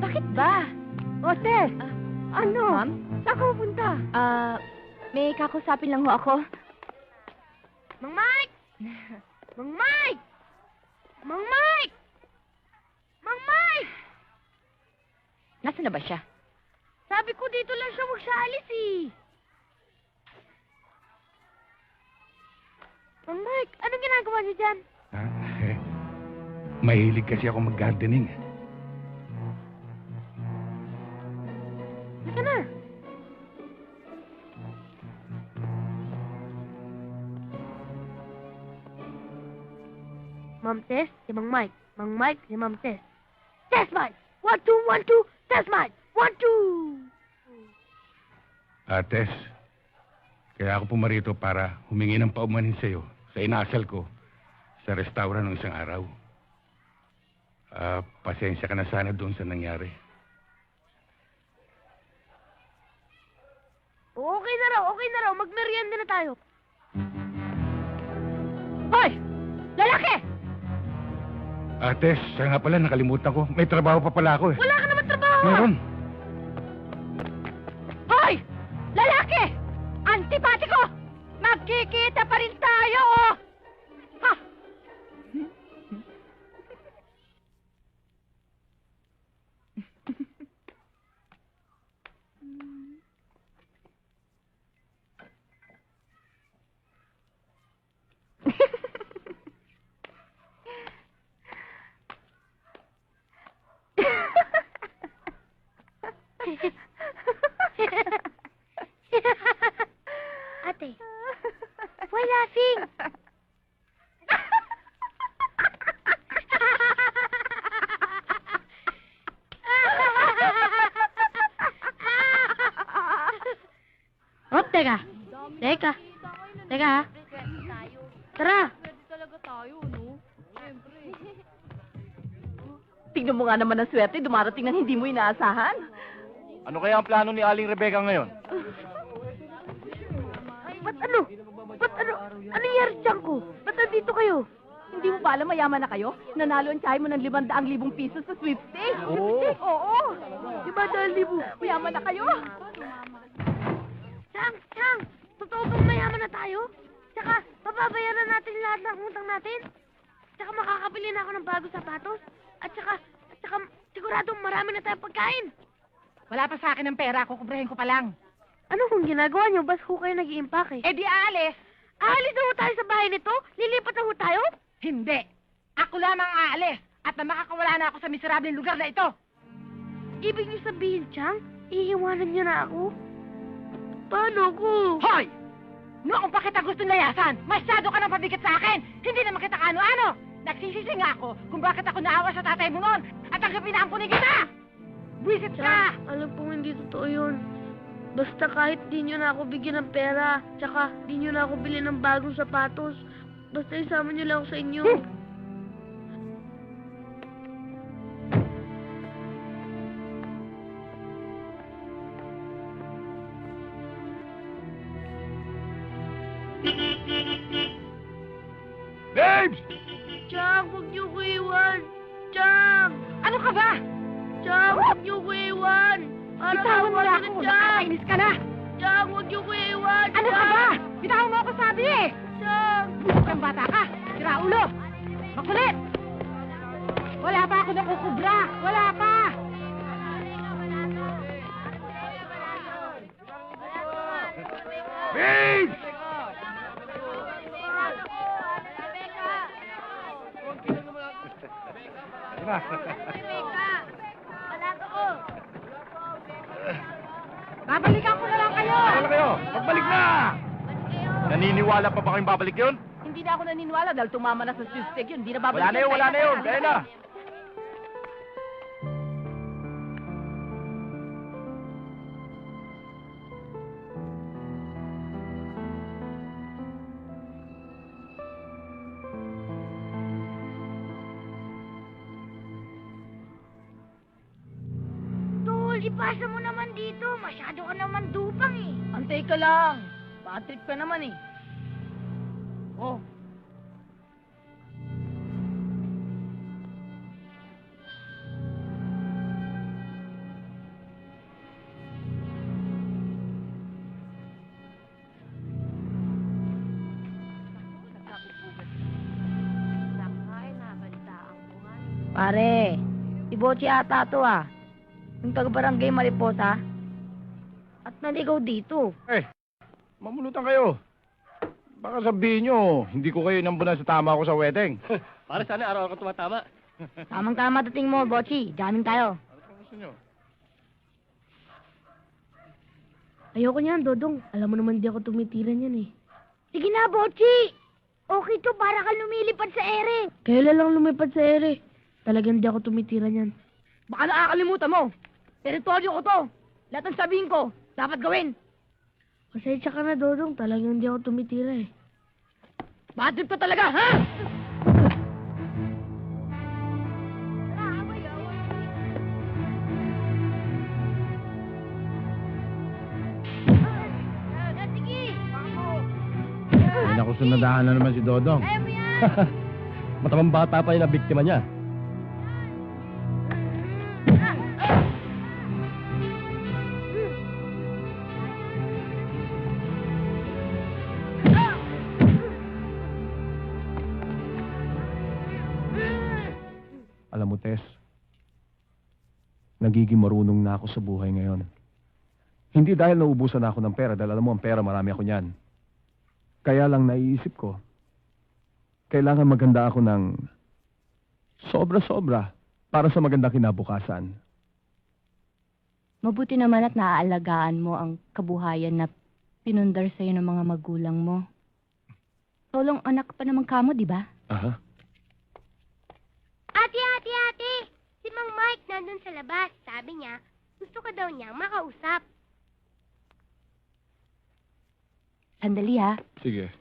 Bakit ba? O, Tess! Ano? Ma'am? Saan ka pupunta? May kakusapin lang ho ako. Mang Mike! Mang Mike! Mang Mike! Mang Mike! Nasaan na ba siya? Sabi ko dito lang siya, huwag siya alis eh. Mang Mike, anong ginagawa niyo dyan? Mahilig kasi ako mag-gardening. Halika na. Ma'am Tess, si Mang Mike. Mang Mike, si Ma'am Tess. Tess Mike! 1, 2, 1, 2. Tess Mike! 1, 2. Tess, kaya ako pumarito para humingi ng paumanhin sa'yo sa inasal ko sa restaurant ng isang araw. Pasensya ka na sana doon sa nangyari. Okay na raw. Magmerienda na tayo. Hoy! Lalaki! Tess, siya nga pala, nakalimutan ko. May trabaho pa pala ako eh. Wala ka naman trabaho. Meron. Hoy! Lalaki! Antipatiko! Magkikita pa rin tayo, oh! Ha! Ate, why laughing? Oh, teka. Ha? Tara. Tignan mo nga naman ang swerte, dumarating ng hindi mo inaasahan. Ano kaya ang plano ni Aling Rebecca ngayon? Ba't ano? Ano nangyari dyan ko? Ba't nandito kayo? Hindi mo ba alam mayaman na kayo? Nanalo ang tsahe mo ng 500,000 pisos sa sweepstakes. Oo. Oo. 500,000. Mayaman na kayo. Chang! Totoo bang mayaman na tayo? Tsaka, papabayaran natin lahat ng utang natin? Tsaka makakabili na ako ng bagong sapatos? At tsaka, siguradong marami na tayong pagkain. Wala pa sa akin ng pera, kukubrahin ko pa lang. Ano kung ginagawa niyo? Bas ho kayo nag-iimpake. Eh di aalis. Aalis na ho tayo sa bahay nito? Lilipat na ho tayo? Hindi. Ako lamang aalis. At na makakawala na ako sa miserableng lugar na ito. Ibig niyo sabihin, Chang, iiwanan niyo na ako? Paano ko? Hoy! Noong pa kita gusto layasan, masyado ka nang pabigat sa akin. Hindi naman kita ano-ano. Nagsisisi nga ako kung bakit ako naawa sa tatay mo noon at ang pinampunin kita! Buisit ka! Chang, alam pong hindi totoo yun. Basta kahit di niyo na ako bigyan ng pera, tsaka di niyo na ako bilhin ng bagong sapatos, basta isama niyo lang ako sa inyo. Babes! Chang, huwag niyo ko iwan! Chang! Ano ka ba? Chang, huwag niyo ko iwan! Parang Bitawan mo awa na niyo ako, Chang! nakakainis ka na! Chang, huwag niyo ko iwan! Ano ka Chang! ba? Bitawan mo ako sabi eh! Chang! Buset kang bata ka! Sira ulo! Makulit! Wala pa ako nakukubra! Wala pa! Babes! Babalikan ko na lang kayo! Wala kayo! Pagbalik na! Naniniwala pa ba kayong babalik yun? Hindi na ako naniniwala dahil tumama na sa sisig yun. Hindi na babalikan. Wala na yun, wala na yun. Kaya na. Tol, ipasa mo naman dito. Masyado ka naman dupang eh. Antay ka lang. Bad trip ka naman eh. Oh. Pare, si Bochi ata to ah. Yung taga-barangay Mariposa. At naligaw dito. Eh, mamulutan kayo. Baka sabihin nyo, hindi ko kayo inambunan sa tama ko sa wedding. Para sana araw-araw ka tumatama. Tamang-tama dating mo, Bochi. Jamming tayo. Ano gusto nyo? Ayoko niyan, Dodong. Alam mo naman di ako tumitiran yan eh. Sige na, Bochi! Okay to, para ka lumilipad sa ere. Kailan lang lumipad sa ere? Talagang di ako tumitiran yan. Baka nakakalimutan mo. Teritoryo ko to. Lahat ng sabihin ko, dapat gawin. Pasensya ka na, Dodong. Talagang di ako tumitira eh. Bad trip ka talaga, ha? Ay, naku, sunadahan na naman si Dodong. Matamang bata pa yung nabiktima niya. Alam mo, Tess, nagiging marunong na ako sa buhay ngayon. Hindi dahil naubusan na ako ng pera, dahil alam mo, ang pera, marami ako niyan. Kaya lang naiisip ko, kailangan maganda ako ng sobra-sobra para sa magandang kinabukasan. Mabuti naman at naaalagaan mo ang kabuhayan na pinundar sa'yo ng mga magulang mo. Solong anak pa naman kamo, di ba? Aha. Ate! Si Mang Mike nandun sa labas. Sabi niya, gusto ka daw niyang makausap. Sandali ha. Sige.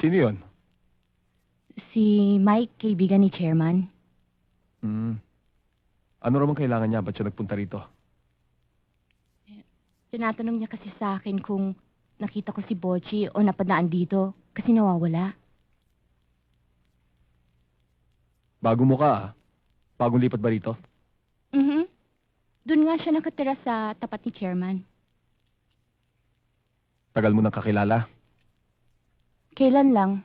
Sino yun? Si Mike, kaibigan ni Chairman. Ano raman kailangan niya? Ba't siya nagpunta rito? Tinatanong niya kasi sa akin kung nakita ko si Bochi o napadaan dito kasi nawawala. Bago mo ka, ah. Bagong lipat ba rito? Doon nga siya nakatira sa tapat ni Chairman. Tagal mo nang kakilala? Kailan lang?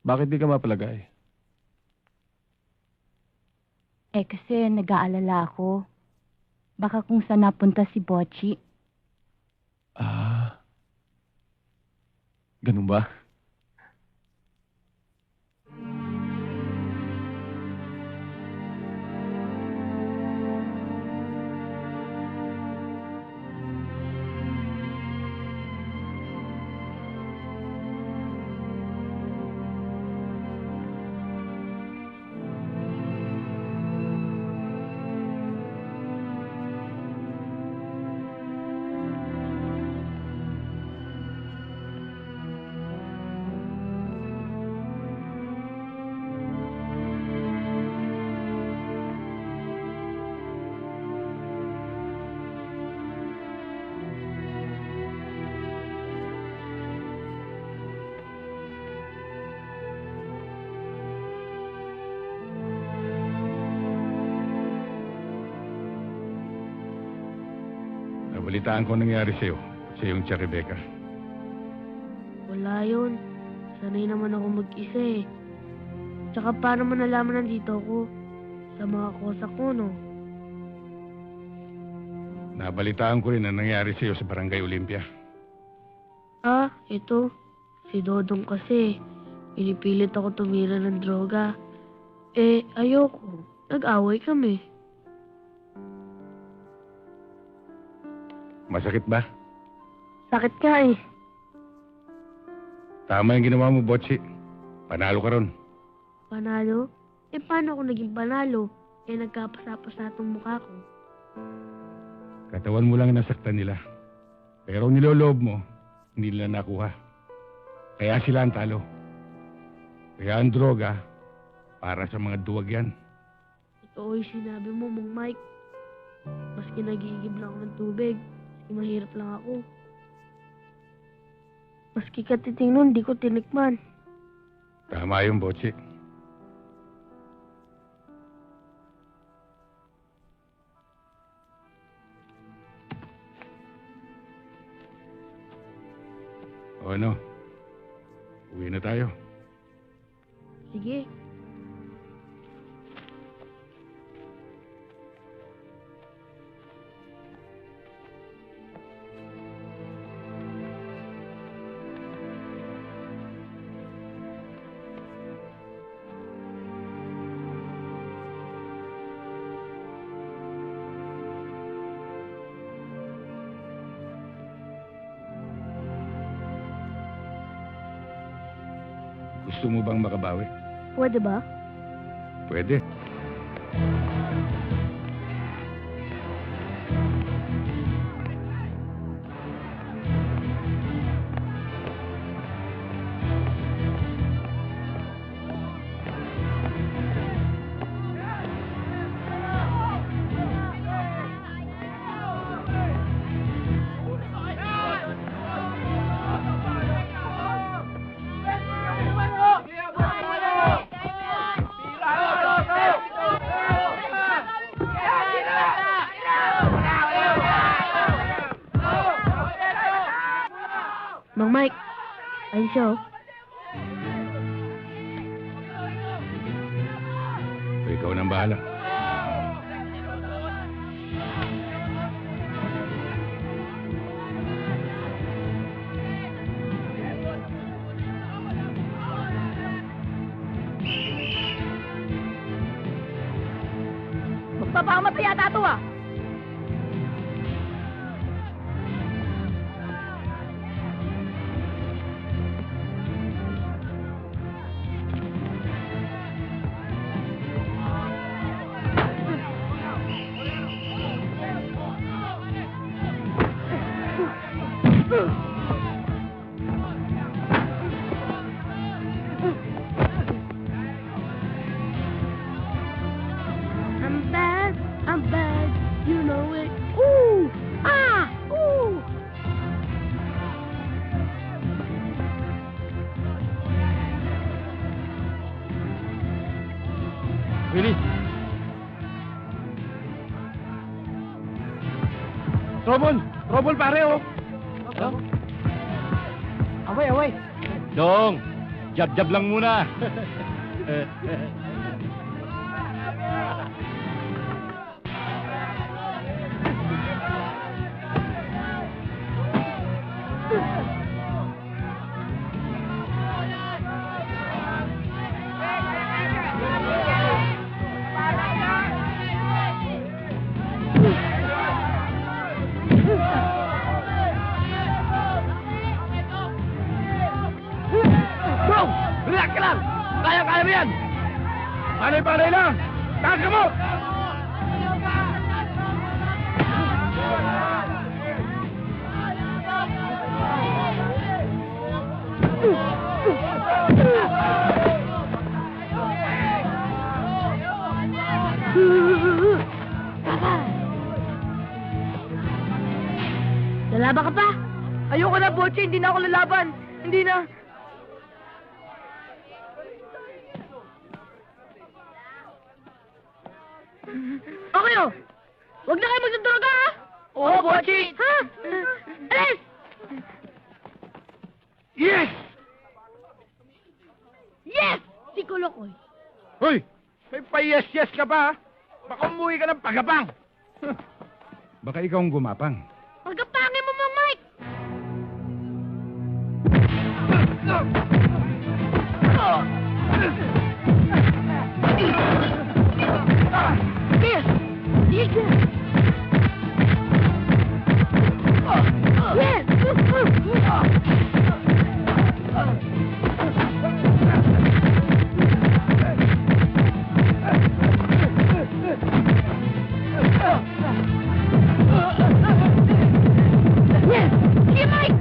Bakit di ka mapalagay? Kasi nag-aalala ako. Baka kung saan napunta si Bochi. Ganun ba? Nabalitaan ko ang nangyari sa'yo, sa iyong tia Rebecca. Wala yun. Sanay naman ako mag-isa eh. Tsaka paano mo nalaman nandito ako? Sa mga kosa ko, no? Nabalitaan ko rin ang nangyari sa'yo sa Barangay Olympia. Ito. Si Dodong kasi. Pinipilit ako tumira ng droga. Ayoko. Nag-away kami. Masakit ba? Sakit ka eh. Tama yung ginawa mo, Botsi. Panalo ka ron. Panalo? Paano ako naging panalo? Nagkapasa-pasa itong mukha ko. Katawan mo lang nasaktan nila. Pero ang niloloob mo, hindi nila nakuha. Kaya sila ang talo. Kaya ang droga, para sa mga duwag yan. Totoo yung sinabi mo, Mang Mike. Maski nag-iigib lang ako ng tubig, maski mahirap lang ako. Maski katiting nun, di ko tinikman. Tama yung Botsi. O ano? Uwi na tayo. Sige. Gusto mo bang makabawi? Pwede ba? Pwede. Mang Mike, ayun siya oh. So, ikaw nang bahala. Magpapamatay yata ito ah! I'm bad, Willie. Trouble pare, oh. Away. Dong, jab-jab lang muna. Bro! Relax ka lang! Kaya mo yan! Panay lang! Taas ka mo! Lalaban ka pa? Ayoko na, Botche. Hindi na ako lalaban. Hindi na. Okay, oh. Huwag na kayo magdadroga, ha? Oo, Botche. Ha? Alis! Yes! Yes! Si Kolokoy. Hoy! May pa-yes-yes ka pa, ha? Baka umuwi ka ng pagabang. Baka ikaw ang gumapang. Pagkapangin mo, Mang Mike! Yes! Yes! Yes! Yes! Sige, Mike!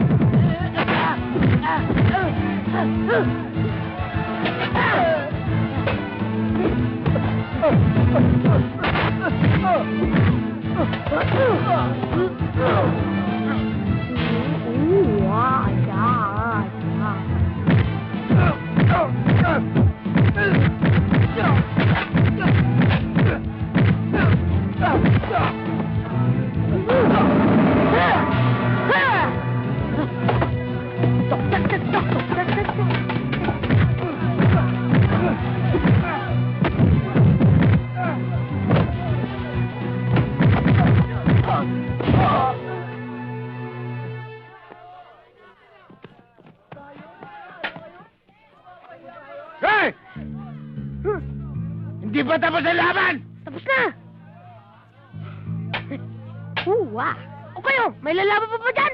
Hey! Hindi pa tapos ang laban? Tapos na! Wow! O kayo, may lalaban pa ba dyan?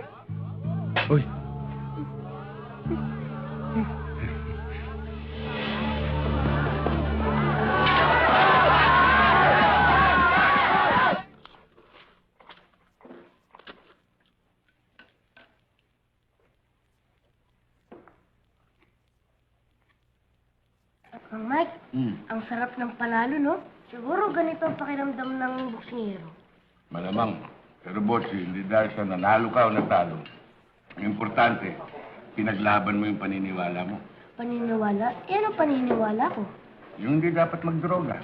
Uy, Mang Mike, ang sarap ng panalo, no? Siguro ganito ang pakiramdam ng boksingero. Malamang. Pero boss, hindi dahil sa nanalo ka o natalo. Ang importante, pinaglaban mo yung paniniwala mo. Paniniwala? Eh, ano paniniwala ko? Yung hindi dapat magdroga.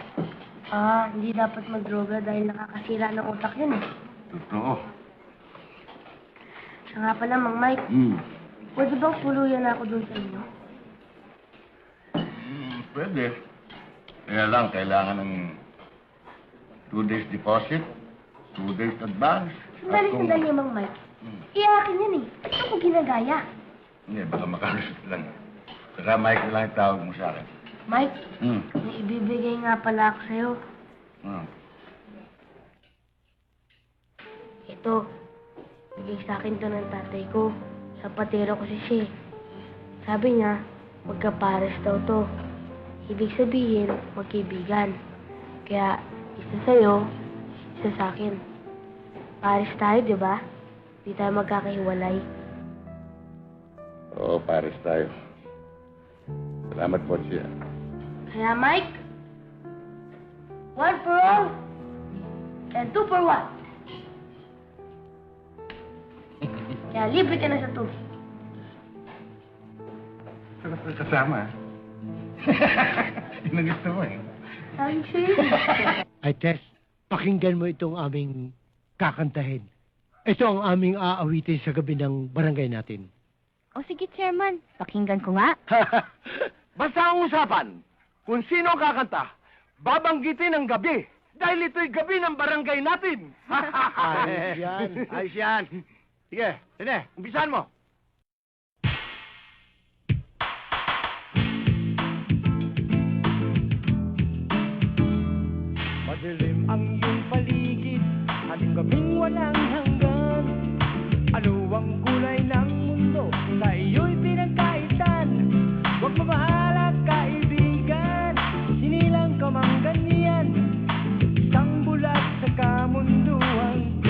Ah, hindi dapat magdroga dahil nakakasira ng utak yun, eh. Totoo. Siya nga pala, Mang Mike, pwede bang tuluyan ako dun sa inyo? Pwede. Kaya lang, kailangan ng 2 days deposit, 2 days advance. Sandali, Mang Mike. Iyakin yan, eh. At ako ginagaya. Hindi, baka makalusot lang. Saka Mike na lang itawag mo sa akin. Mike, may ibibigay nga pala ako sa'yo. Ito, bigay sa akin to ng tatay ko. Sa patero ko si Shea. Sabi niya, magkapares daw to. Ibig sabihin, magkaibigan. Kaya, isa sa'yo, isa sa akin. Pares tayo, di ba? Di tayo magkakahiwalay. Oo, pares tayo. Salamat po siya. Kaya, Mike, 1 for all, and 2 for 1. Kaya libre ka na sa tubig. Sarap ka kasama, Yun ang gusto mo, eh. Ay, Tess, pakinggan mo itong aming kakantahin. Ito ang aming aawitin sa gabi ng barangay natin. O sige, Chairman. Pakinggan ko nga. Basta ang usapan, kung sino ang kakanta, babanggitin ang gabi. Dahil ito'y gabi ng barangay natin. Ayos yan. Ayos yan. Sige, Rene, umpisahan mo. Madilim ang iyong paligid, ating gabing walang hanggan. Ano ang kulay ng mundo, sa iyo'y pinagkaitan. Huwag mabahala, kaibigan, sinilang ka mang ganyan. Isang bulat sa kamunduan,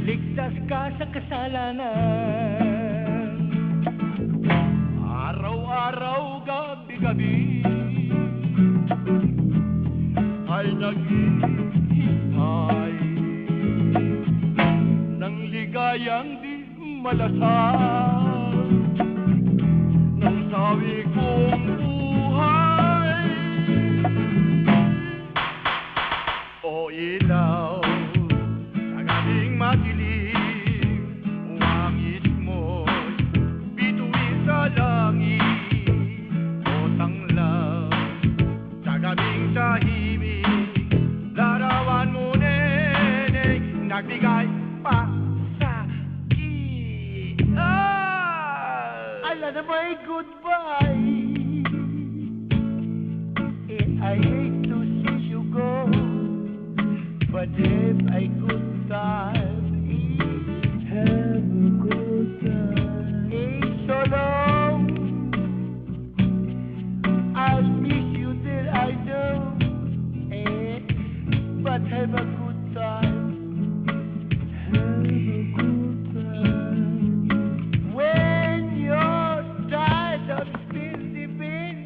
ligtas ka sa kasalanan. Araw-araw, gabi-gabi, ay naghihintay ng ligayang di malasal ng sawi kong buhay. O ilaw sa gabing madilim, wangis mo'y bituin sa langit. O tanglaw sa gabing tahimik, larawan mo, neneng, nagbigay pa sa akin. Ala na may goodbye, and I hate to see you go, but if I could time, have a good time. Ain't so long, I'll miss you till I know, but have a good time. Have a good time. When you're tired of still living.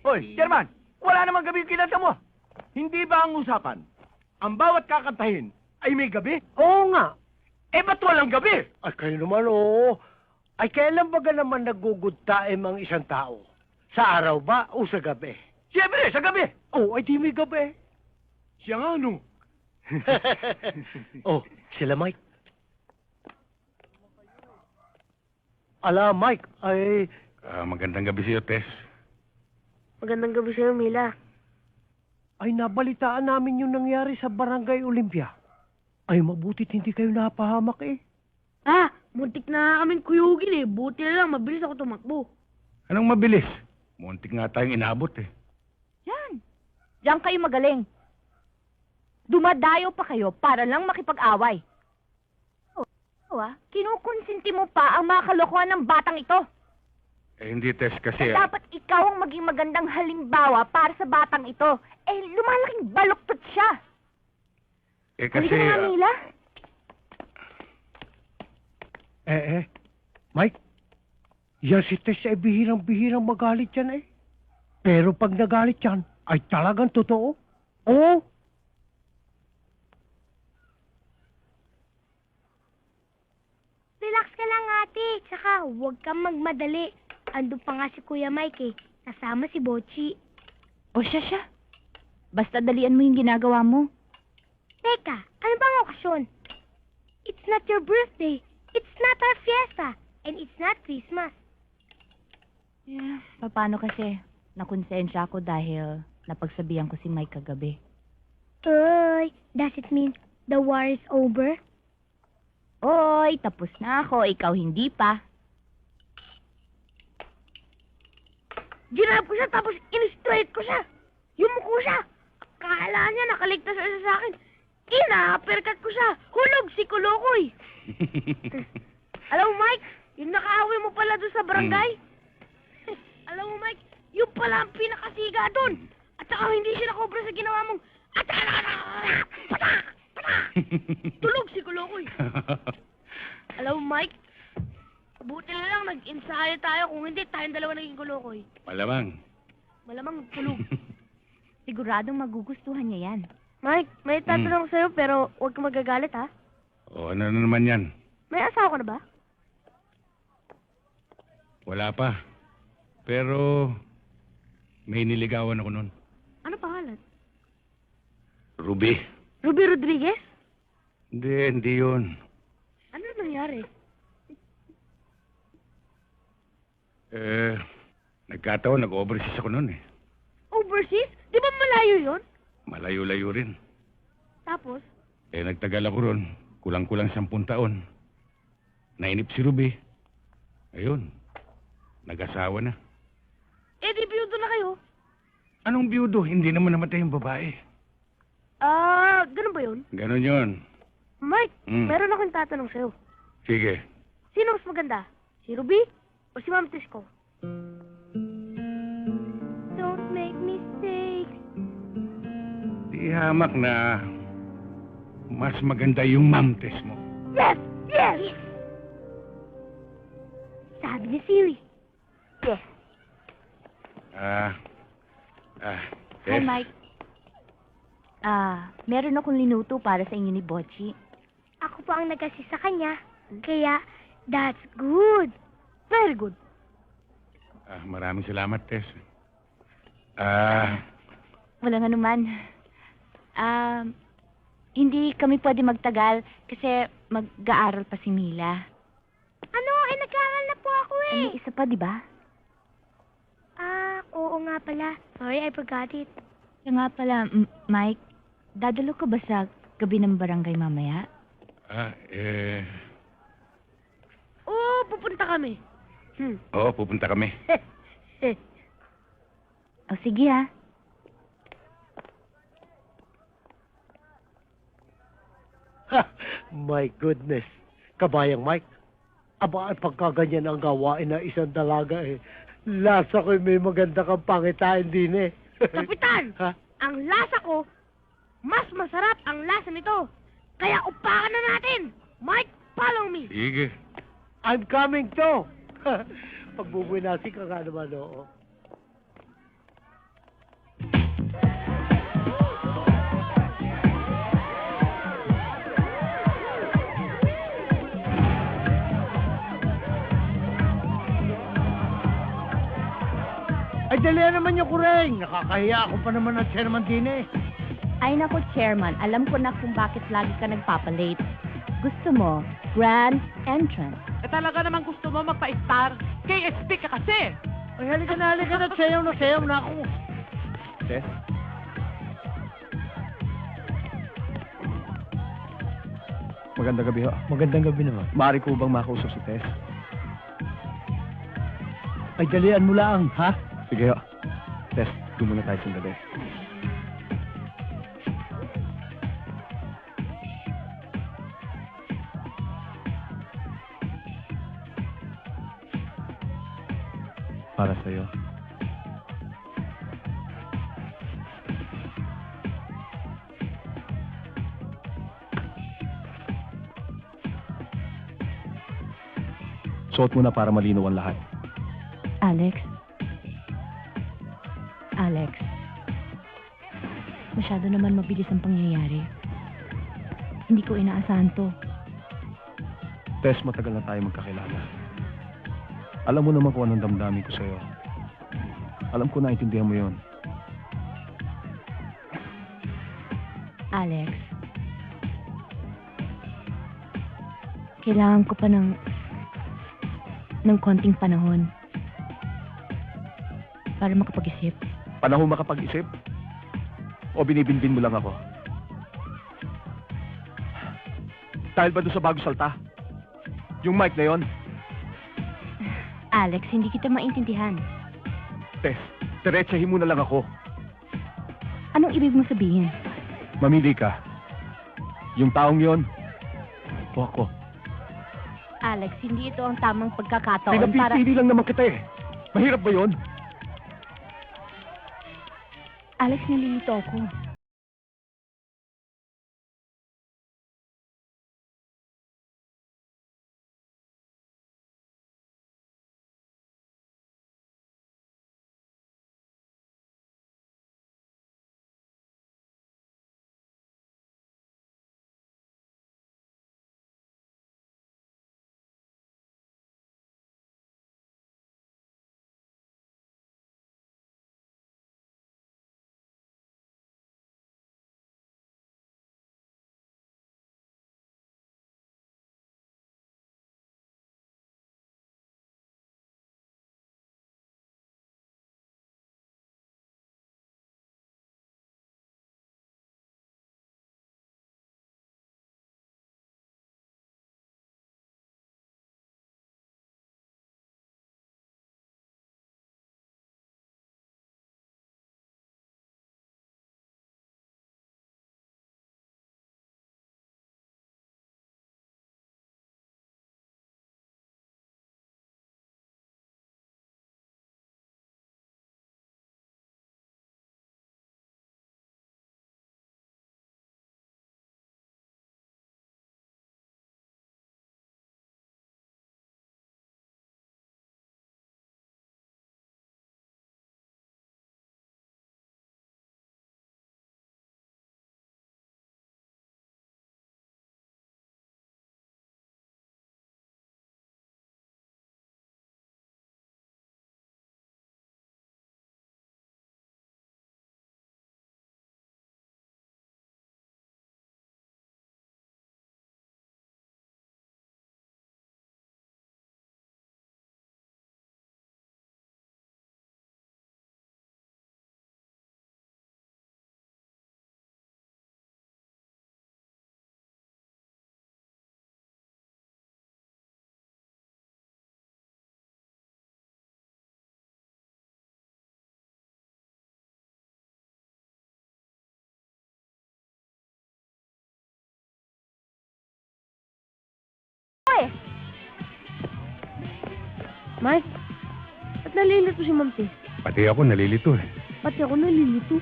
Hoy, Chairman, wala namang gabi yung kinanta mo. Hindi ba ang usapan, ang bawat kakantahin ay may gabi? Oo nga. Eh, ba't walang gabi? Ay, kayo naman, oo. Ay, kailan ba naman nag-good time ang isang tao? Sa araw ba o sa gabi? Siyempre, sa gabi. Oh, ay di may gabi. Siya nga, no? Oh, sila Mike. Ala, Mike, ay... Magandang gabi sa'yo, Tess. Magandang gabi sa'yo, Mila. Ay, nabalitaan namin yung nangyari sa Barangay Olympia. Ay, mabutit hindi kayo napahamak eh. Ah, muntik na kaming kuyugin eh. Buti na lang, mabilis ako tumakbo. Anong mabilis? Muntik nga tayong inabot eh. Yan. Diyan kayo magaling. Dumadayo pa kayo para lang makipag-away. Kinukonsinti mo pa ang mga kalokohan ng batang ito. Eh, hindi, Tess, kasi... Dapat ikaw ang maging magandang halimbawa para sa batang ito. Eh, lumalaking baluktot siya. Eh, kasi... Halika na nga, Mila. Mike, yan si Tess ay bihirang-bihirang magalit yan eh. Pero pag nagalit yan, ay talagang totoo. Oo. Relax ka lang, ate. Tsaka, huwag kang magmadali. Ando pa nga si Kuya Mike eh. Kasama si Bochi. O siya. Basta dalian mo yung ginagawa mo. Teka, ano bang okasyon? It's not your birthday. It's not our fiesta. And it's not Christmas. Yeah, paano kasi? Nakonsensya ako dahil napagsabihan ko si Mike kagabi. Oy, does it mean the war is over? Oy, tapos na ako. Ikaw hindi pa. Ginarap ko siya tapos in-straight ko siya. Yumuko siya. Akala niya nakaligtas siya sa akin. Ina-uppercut ko siya. Hulog si Kulokoy. Alam mo, Mike, yung nakaaway mo pala doon sa barangay. Alam mo, Mike, yung pala ang pinakasiga doon. At saka hindi siya nakobra sa ginawa mong... Tulog si Kulokoy. Alam mo, Mike, buti na lang nag-ensayo tayo. Kung hindi, tayong dalawa naging Kulokoy. Malamang tulog. Siguradong magugustuhan niya yan. Mike, may tatanong sa'yo pero huwag kang magagalit, ha? O, ano na naman yan? May asawa ka na ba? Wala pa. Pero, May niligawan ako nun. Ano pangalan? Ruby. Ruby Rodriguez? Hindi yun. Ano nangyari? Nagkataon, nag-overseas ako nun eh. Overseas? Di ba malayo yon? Malayo-layo rin. Tapos? Nagtagal ako ron. Kulang-kulang 10 taon. Nainip si Ruby. Ayun. Nag-asawa na. Di biyudo na kayo? Anong biyudo? Hindi naman namatay yung babae. Ganun ba yun? Ganon yun. Mike, Hmm. meron akong tatanong sa'yo. Sige. Sino mas maganda? Si Ruby o si Ma'am Tisco? Don't make mistakes. Di hamak na mas maganda yung mamtes mo. Yes! Yes! Sabi ni Siri. Yes. Hi, Tess. Mike. Meron akong linuto para sa inyo ni Bocci. Ako po ang nag-assist sa kanya. Kaya, that's good. Very good. Maraming salamat, Tess. Walang anuman. Hindi kami pwede magtagal kasi mag-aaral pa si Mila. Ano? Nag-aaral na po ako eh. May isa pa, di ba? Oo nga pala. Sorry, I forgot it. Kaya nga pala, Mike, dadalo ka ba sa gabi ng barangay mamaya? Oo, pupunta kami. Oo, pupunta kami. O sige ha. My goodness. Kabayang Mike. Aba, pagkaganyan ang gawain ng isang dalaga eh. Lasa ko'y may maganda kang pangitain din eh. Kapitan! Ha? Ang lasa ko, mas masarap ang lasa nito. Kaya upakan na natin. Mike, follow me. Sige. I'm coming too. Pagbubunasi ka nga naman, oo. Ay, dalihan naman yung kureng. Nakakahiya ako pa naman ng chairman din eh. Ay nako, Chairman, alam ko na kung bakit lagi ka nagpapalate. Gusto mo, grand entrance. Talaga naman gusto mo magpa-star. KSP ka kasi. Ay, halika na. Sayaw na ako. Tess? Magandang gabi ho. Magandang gabi naman. Maaari ko bang makausap si Tess? Ay, dalihan mo lang, ha? Sige ho. Tess, doon muna tayo sandali. Para sa'yo. Suot mo na para malinaw ang lahat. Alex? Masyado naman mabilis ang pangyayari. Hindi ko inaasahan to. Tess, matagal na tayo magkakilala. Alam mo naman kung anong damdamin ko sa'yo. Alam ko naintindihan mo yon. Alex, kailangan ko pa ng konting panahon para makapag-isip. Panahon makapag-isip? O binibinbin mo lang ako? Dahil ba doon sa bago salta? Yung mic na yon? Alex, hindi kita maintindihan. Tess, diretsahin mo na lang ako. Anong ibig mo sabihin? Mamili ka. Yung taong yon, o ako. Alex, hindi ito ang tamang pagkakataon para... Pinapipili lang naman kita eh. Mahirap ba yon? Alex, nalilito ako. eh. Mike, ba't nalilito si Ma'am Tess? Pati ako nalilito eh. Pati ako nalilito.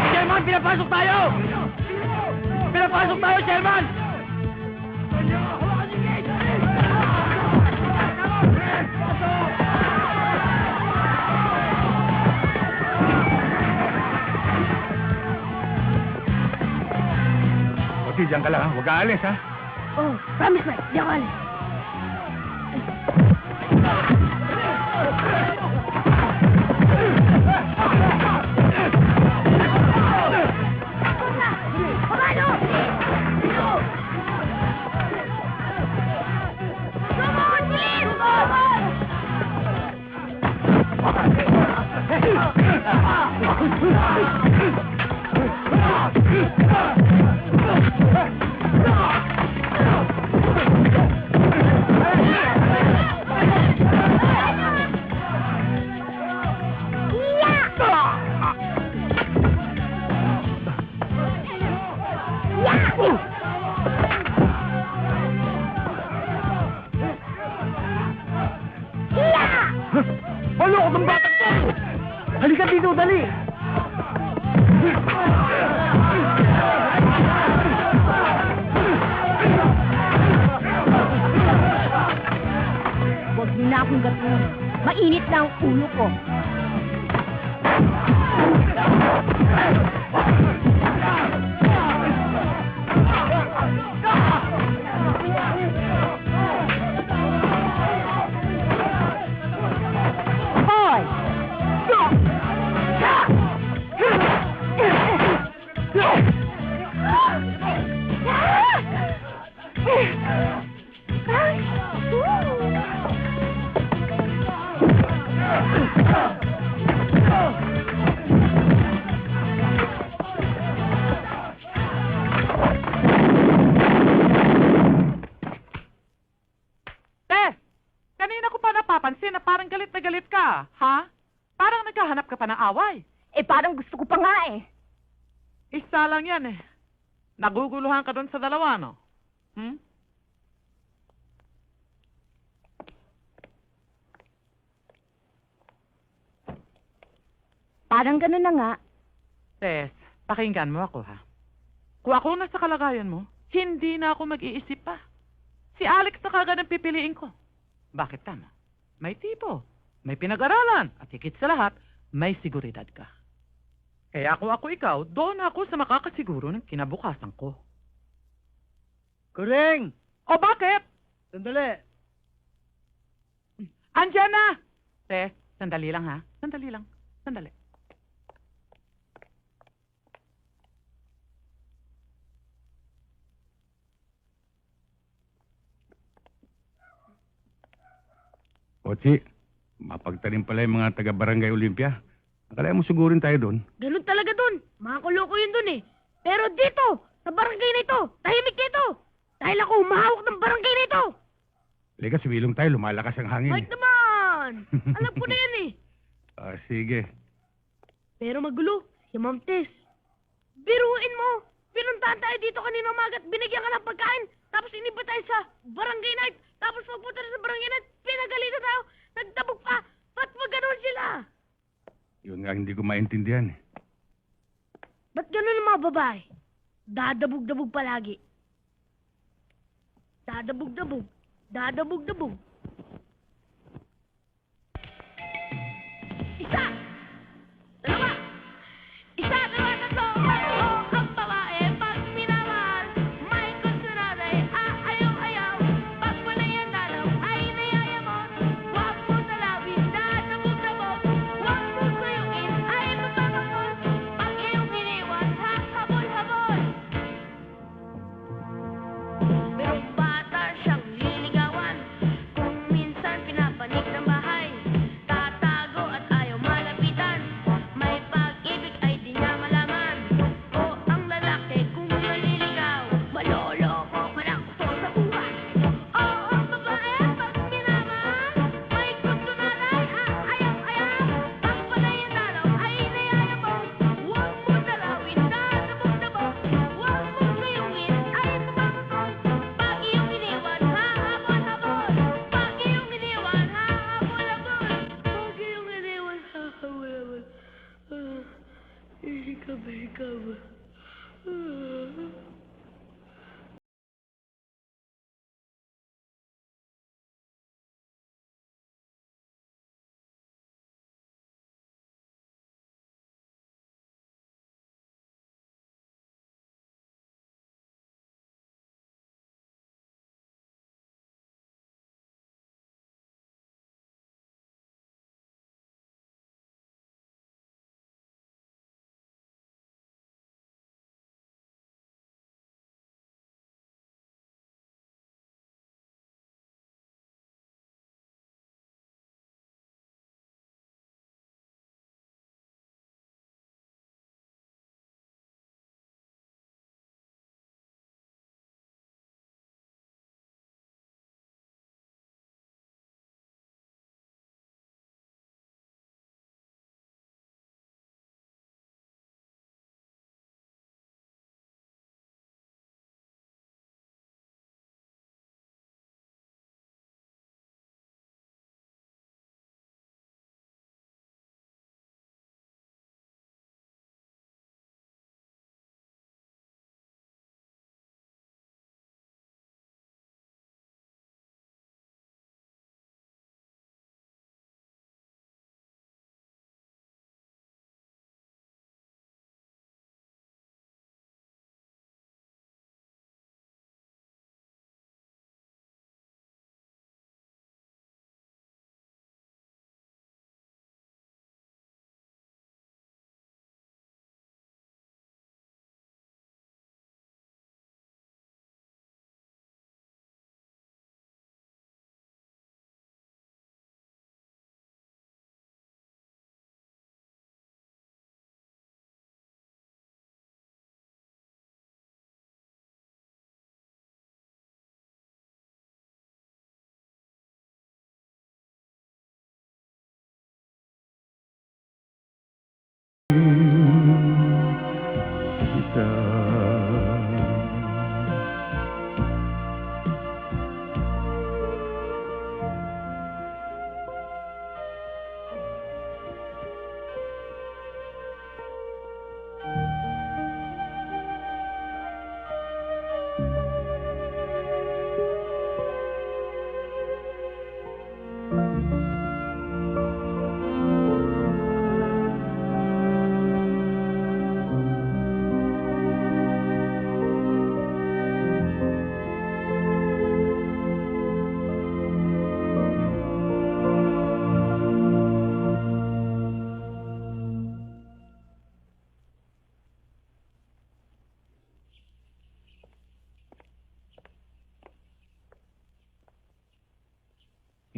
Sherman, pinapasok tayo! Pinapasok tayo, Sherman! Oti, diyan ka lang ha. Huwag ka alis ha. Oh, promise, Mike. Di ako alis. Maloko ng batang to! Halika dito, dali! Huwag niyo na akong gatuin. Mainit na ang ulo ko. Hoy! Tess! Kanina ko pa napapansin na parang galit na galit ka. Ha? Parang naghahanap ka pa ng away. Eh, parang gusto ko pa nga eh. Isa lang yan eh. Naguguluhan ka doon sa dalawa, no? Hmm? Parang ganun na nga. Tess, pakinggan mo ako, ha? Kung ako nasa kalagayan mo, hindi na ako mag-iisip pa. Si Alex na kagad ang pipiliin ko. Bakit tama? May tipo, may pinag-aralan, at higit sa lahat, may seguridad ka. Kaya kung ako ikaw, doon ako sa makakasiguro ng kinabukasan ko. Kuring! O bakit? Sandali. Andiyan na! Tess, sandali lang ha. Sandali lang. Sandali. Otsi, mapagtanim pala yung mga taga-Barangay Olympia. Akala mo sigurin tayo doon. Ganun talaga dun. Mga kuloko yun dun eh. Pero dito, sa barangay na ito, tahimik na ito. Dahil ako humahawak ng barangay na ito. Halika, sibilong tayo. Lumalakas ang hangin. Mike naman! Alam ko na yan eh. Sige. Pero magulo, si Ma'am Tess. Biruin mo! Pinuntahan tayo dito kanina umaga at binigyan ka ng pagkain. Tapos iniba tayo sa barangay night. Tapos magpunta na sa barangay night, pinagalitan tayo. Nagtabog pa. Ba't maganon sila? Yun nga hindi ko maintindihan eh. Ba't ganun ang mga babae? Dadabog-dabog palagi. Dadabog-dabog. Dadabog-dabog. Isa! Dalawa! Isa, dalawa, tatlo! Ang babae, pag minamahal, may gusto na rin, ayaw-ayaw. Pag wala yan dalaw, ay nayayamot. Huwag mo salawin, dadabog-dabog. Huwag mo suyuin, ay magpapakot. Pag iyong iniwan, habol-habol. Merong bata siyang liligawan. Kung minsan pinapanik ng bahay, tatago at ayaw malapit.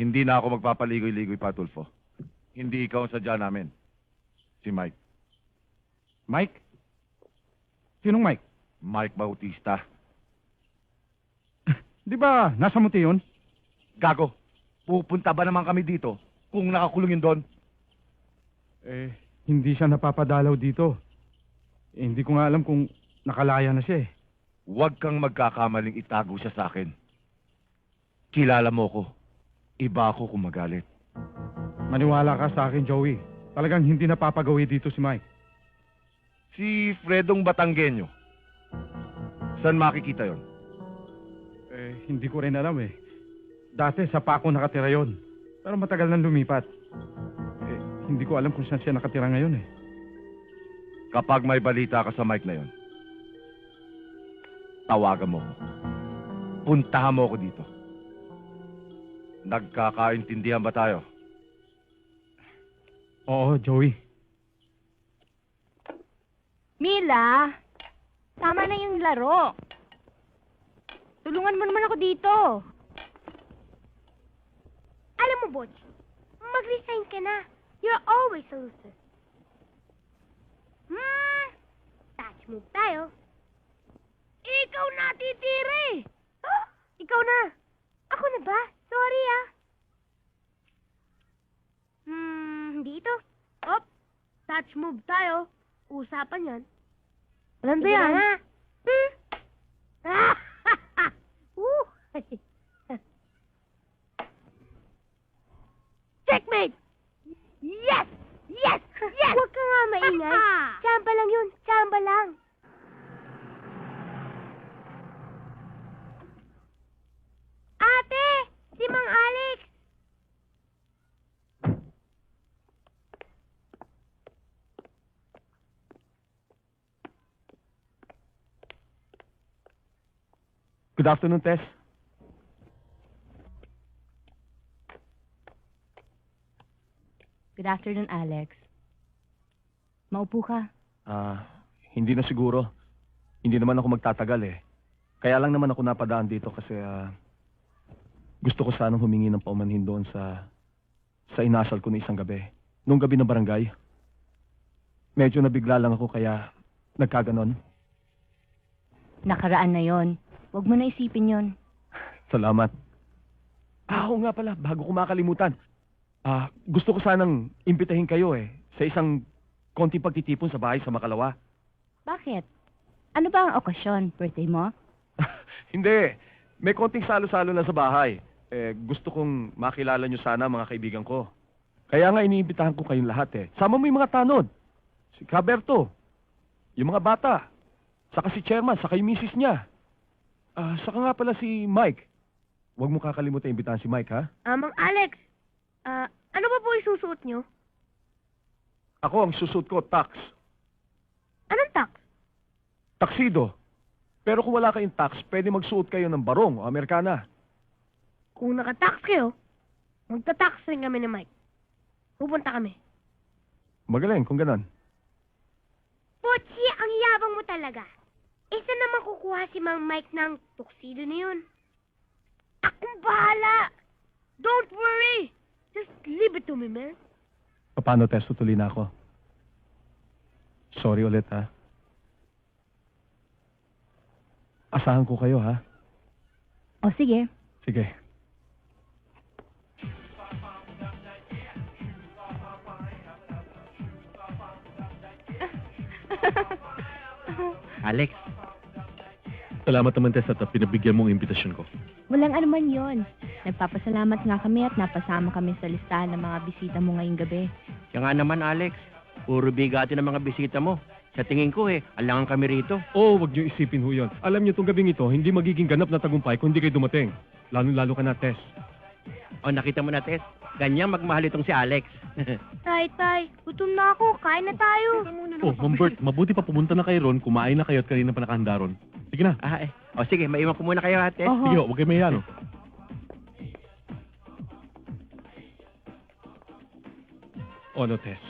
Hindi na ako magpapaligoy-ligoy pa, Tulfo. Hindi ikaw ang sadya namin. Si Mike. Mike? Sinong Mike? Mike Bautista. Di ba nasa muti yun? Gago, pupunta ba naman kami dito kung nakakulong yun doon? Eh, hindi siya napapadalaw dito. Eh, hindi ko nga alam kung nakalaya na siya eh. Huwag kang magkakamaling itago siya sa akin. Kilala mo ko. Iba ako kung magalit. Maniwala ka sa akin, Joey. Talagang hindi napapagawi dito si Mike. Si Fredong Batanggenyo. Saan makikita yon? Eh, hindi ko rin alam eh. Dati sa Paco nakatira yon. Pero matagal nang lumipat. Eh, hindi ko alam kung saan siya nakatira ngayon eh. Kapag may balita ka sa Mike na yon, tawagan mo ko. Puntahan mo ko dito. Nagkakaintindihan ba tayo? Oo, Joey. Mila, tama na yung laro. Tulungan mo naman ako dito. Alam mo, Butch, mag-resign ka na. You're always a loser. Touch move tayo. Ikaw na titira eh. Huh? Ikaw na. Ako na ba? Sorry ah. Dito. Op, touch move tayo. Usapan yan. Alam ba yan? Ha? Checkmate! Yes! Yes! Yes! Huwag ka nga maingay. Tsamba lang yun. Tsamba lang. Ate! Si Mang Alex! Good afternoon, Tess. Good afternoon, Alex. Maupo ka. Hindi na siguro. Hindi naman ako magtatagal eh. Kaya lang naman ako napadaan dito kasi gusto ko sanang humingi ng paumanhin doon sa inasal ko na isang gabi. Nung gabi na barangay. Medyo nabigla lang ako kaya nagkaganon. Nakaraan na yon. Huwag mo na isipin yon. Salamat. Oo nga pala, bago ko makalimutan. Gusto ko sanang imbitahin kayo eh sa isang konting pagtitipon sa bahay sa Makalawa. Bakit? Ano ba ang okasyon? Birthday mo? Hindi. May konting salo-salo lang sa bahay. Gusto kong makilala nyo sana mga kaibigan ko. Kaya nga iniimbitahan ko kayong lahat eh. Sama mo yung mga tanod. Si Caberto. Yung mga bata. Saka si Chairman, saka yung misis niya. Saka nga pala si Mike. Huwag mo kakalimutan imbitahan si Mike, ha? Mang Alex, ano ba po isusuot nyo? Ako, ang susuot ko, tax. Anong tax? Taksido. Pero kung wala kayong tax, pwede magsuot kayo ng barong o Amerikana. Kung nakatax kayo, magtatax rin kami ni Mike. Pupunta kami. Magaling, kung ganon. Pochi, ang yabang mo talaga. Isa naman kukuha si Mang Mike ng tuxedo na yun. Akong bahala! Don't worry! Just leave it to me, man. Paano, Tess? Tutuloy na ako. Sorry ulit, ha? Asahan ko kayo, ha? O, sige. Sige. Alex. Salamat naman, Tess, at pinabigyan mong imbitasyon ko. Walang anuman yon. Nagpapasalamat nga kami at napasama kami sa listahan ng mga bisita mo ngayong gabi. Kaya nga naman, Alex. Puro bigati ng mga bisita mo. Sa tingin ko alangan kami rito. Wag niyo isipin ho yun. Alam niyo, itong gabing ito, hindi magiging ganap na tagumpay kung hindi kayo dumating. Lalo-lalo ka na, Tess. Nakita mo na, Tess. Ganyang magmahal itong si Alex. Tay, gutom na ako. Kain na tayo. Ma'am Bert, mabuti pa pumunta na kayo ron, kumain na kayo at kanina pa nakahanda ron. Sige na. Sige, maiwan ko muna kayo, Tess. Sige, huwag kayo mahiya, no? No, Tess.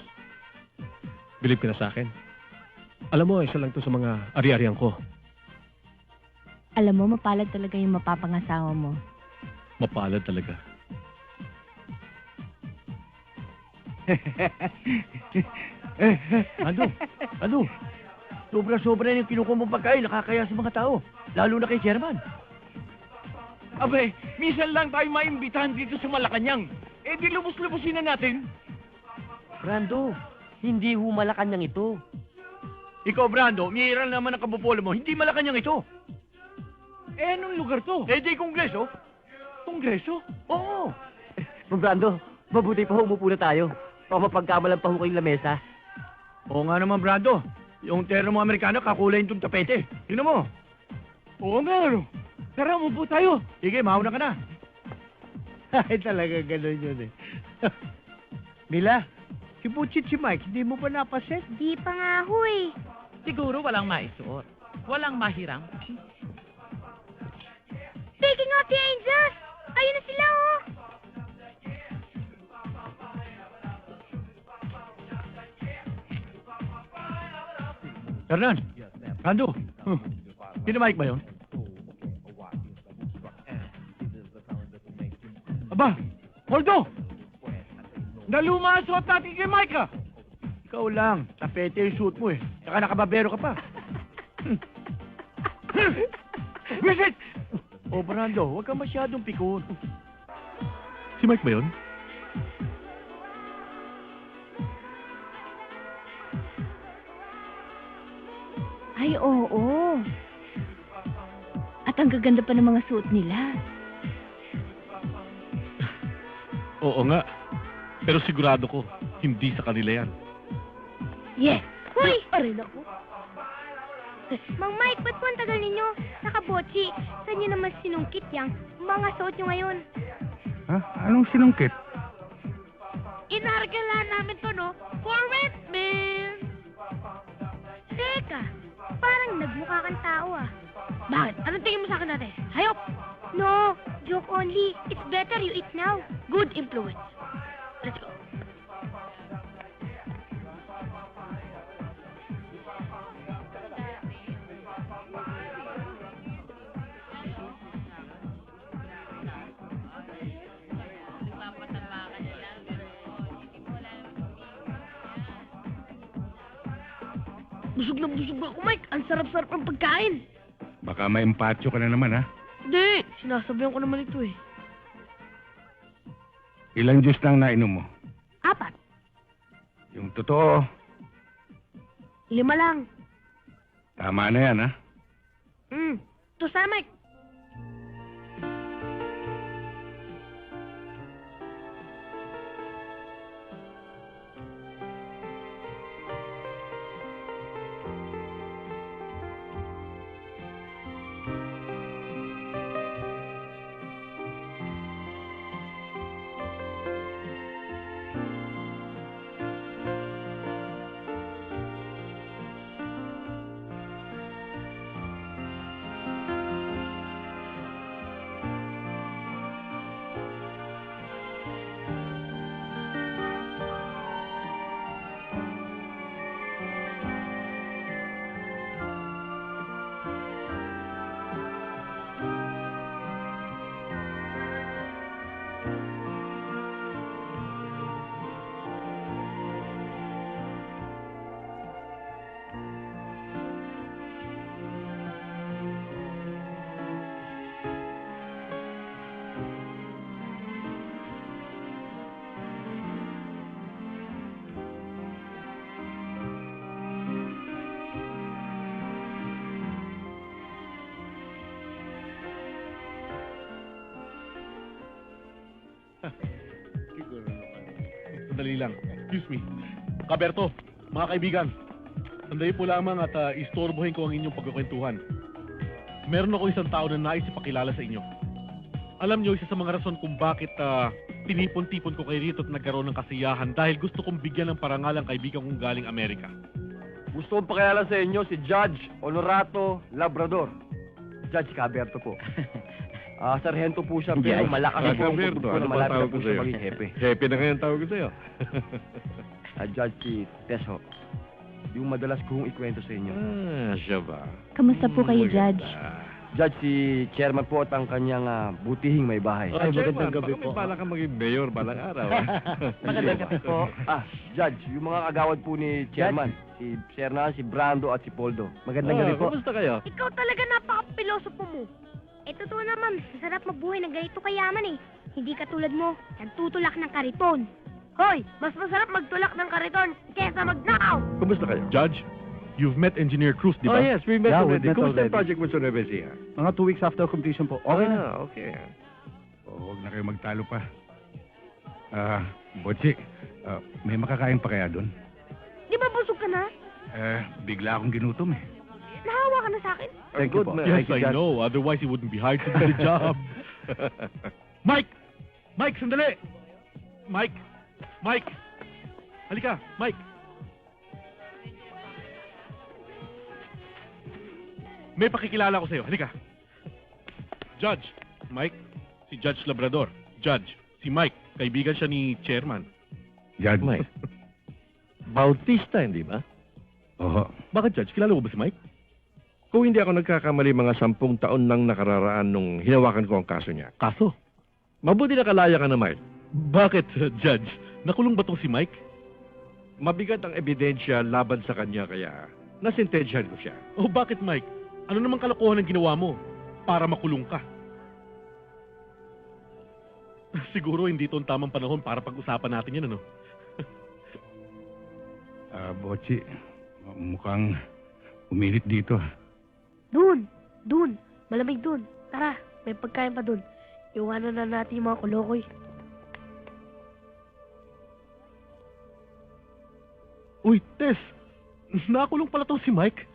Bilib ka na sa akin. Alam mo, isa lang to sa mga ari-arian ko. Alam mo, mapalad talaga yung mapapangasawa mo. Mapalad talaga. Ano? Sobra-sobra yung kinukuha mong pagkain, nakakaya sa mga tao. Lalo na kay Chairman. Abay, minsan lang tayo maimbitahan dito sa Malacanang. Eh di lubos-lubusin na natin. Brando, hindi ho Malacanang ito. Ikaw, Brando, miiral naman ang kabupolo mo. Hindi Malacanang ito. Eh, anong lugar to? Eh, di Kongreso. Kongreso? Oo. Brando, mabuti pa umupo na tayo. O mapagkamalan pa ho kayong lamesa. Oo nga naman, Brando. Yung terno mo Amerikano, kakulay itong tapete. Tingnan mo. Oo nga, ano? Tara, umupo tayo. Sige, mauna ka na. Ay, talaga ganun yun eh. Mila, si Butchit si Mike, hindi mo ba napaset? Di pa nga ho eh. Siguro walang maisuot. Walang mahirang. Speaking of the angels, ayun na sila oh. Fernan, Brando. Sino Mike ba yun? Aba, Holdo! Nalumasot natin kay Mike ah! Ikaw lang, tapete yung suit mo eh. Saka nakababero ka pa. Visit! O Brando, huwag kang masyadong pikon. Si Mike ba yun? Ay, oo. At ang gaganda pa ng mga suot nila. Oo nga. Pero sigurado ko, hindi sa kanila yan. Yeah. Hoy! Aray ako. Mang Mike, ba't po ang tagal ninyo? Nakabotsi. Saan nyo naman sinungkit yang mga suot nyo ngayon? Ha? Anong sinungkit? Inargalan namin to, no? For rent, man! Teka, parang nagmukha kang tao ah. Bakit? Anong tingin mo sa akin natin? Hayop! No, joke only. It's better you eat now. Good influence. Let's go. Busog na ako, Mike. Ang sarap-sarap ng pagkain. Baka may empatyo ka na naman, ha? Hindi. Sinasabihan ko naman ito eh. Ilang juice na ang nainom mo? 4. Yung totoo, 5 lang. tama na yan, ha? Ito sa Mike. Sandali lang. Excuse me. Kaberto, mga kaibigan. Sandali po lamang at istorbohin ko ang inyong pagkukwentuhan. Meron ako isang tao na nais ipakilala sa inyo. Alam nyo, isa sa mga rason kung bakit tinipon-tipon ko kayo rito at nagkaroon ng kasiyahan dahil gusto kong bigyan ng parangal ang kaibigan kong galing Amerika. Gusto kong pakilala sa inyo si Judge Honorato Labrador. Judge Caberto po. Sarhento po siya, pero malakas po ang Caberto, kutubo na ano ba malapit na tawag po ko siya sa'yo? maging hepe. Hepe na ngayon tawag ko sa'yo. Judge si Teso. Yung madalas kong ikwento sa inyo. Siya ba? Kamusta po kayo, Judge? Judge, si chairman po at ang kanyang butihing may bahay. magandang gabi po. Bala kang maging mayor balang araw. Magandang gabi po. Judge, yung mga kagawad po ni chairman, si Serna, si Brando at si Poldo. Magandang gabi po. Kumusta kayo? Ikaw talaga napaka-pilosopo mo. Eh, totoo naman, masarap magbuhay ng ganito kayaman eh. Hindi katulad mo, nagtutulak ng kariton. Hoy, mas masarap magtulak ng kariton kesa magnakaw. Kumusta kayo? Judge, you've met Engineer Cruz, di ba? Oh yes, we met Yeah, already. we met Kumusta yung already. project mo sa Nuevesia? Mga 2 weeks after completion po. Okay na. Okay. Huwag na kayo magtalo pa. Botsi, may makakain pa kaya doon? Di ba busog ka na? Bigla akong ginutom eh. Nahawa ka na sa akin? Thank you po. Yes, Thank you, I Judge. know. Otherwise, he wouldn't be hired to do the job. Mike! Mike, sandali! Mike! Mike! Halika, Mike! May pakikilala ko sa'yo. Halika. Judge, Mike, si Judge Labrador. Judge, si Mike, kaibigan siya ni Chairman. Judge. Mike. Bautista, hindi ba? Oo. Bakit, Judge? Kilala mo ba si Mike? Kung hindi ako nagkakamali, mga 10 taon nang nakararaan nung hinawakan ko ang kaso niya. Kaso? Mabuti na kalaya ka na, Mike. Bakit, Judge? Nakulong ba tong si Mike? Mabigat ang ebidensya laban sa kanya, kaya nasintensyahan ko siya. Oh, bakit, Mike? Ano namang kalokohan ang ginawa mo para makulong ka? Siguro hindi ito ang tamang panahon para pag-usapan natin yan, ano? Botsi, mukhang uminit dito. Dun. Malamig dun. Tara, may pagkain pa dun. Iwanan na natin yung mga kulokoy. Uy, Tess! Nakulong pala tong si Mike.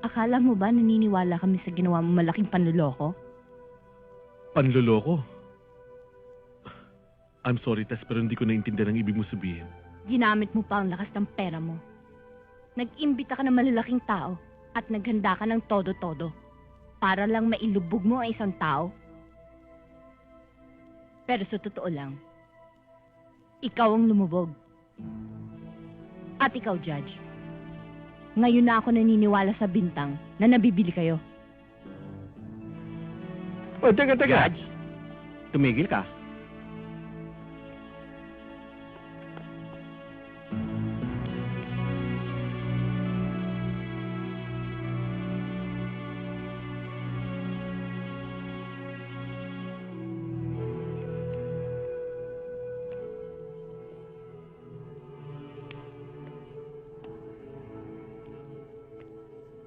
Akala mo ba naniniwala kami sa ginawa mo malaking panluloko? Panloloko? I'm sorry, Tess, pero hindi ko naintindihan ang ibig mo sabihin. Ginamit mo pa ang lakas ng pera mo. Nag-imbita ka ng malalaking tao at naghanda ka ng todo-todo para lang mailubog mo ang isang tao. Pero sa totoo lang, ikaw ang lumubog. At ikaw, Judge, ngayon na ako naniniwala sa bintang na nabibili kayo. Oh, teka. Judge, tumigil ka.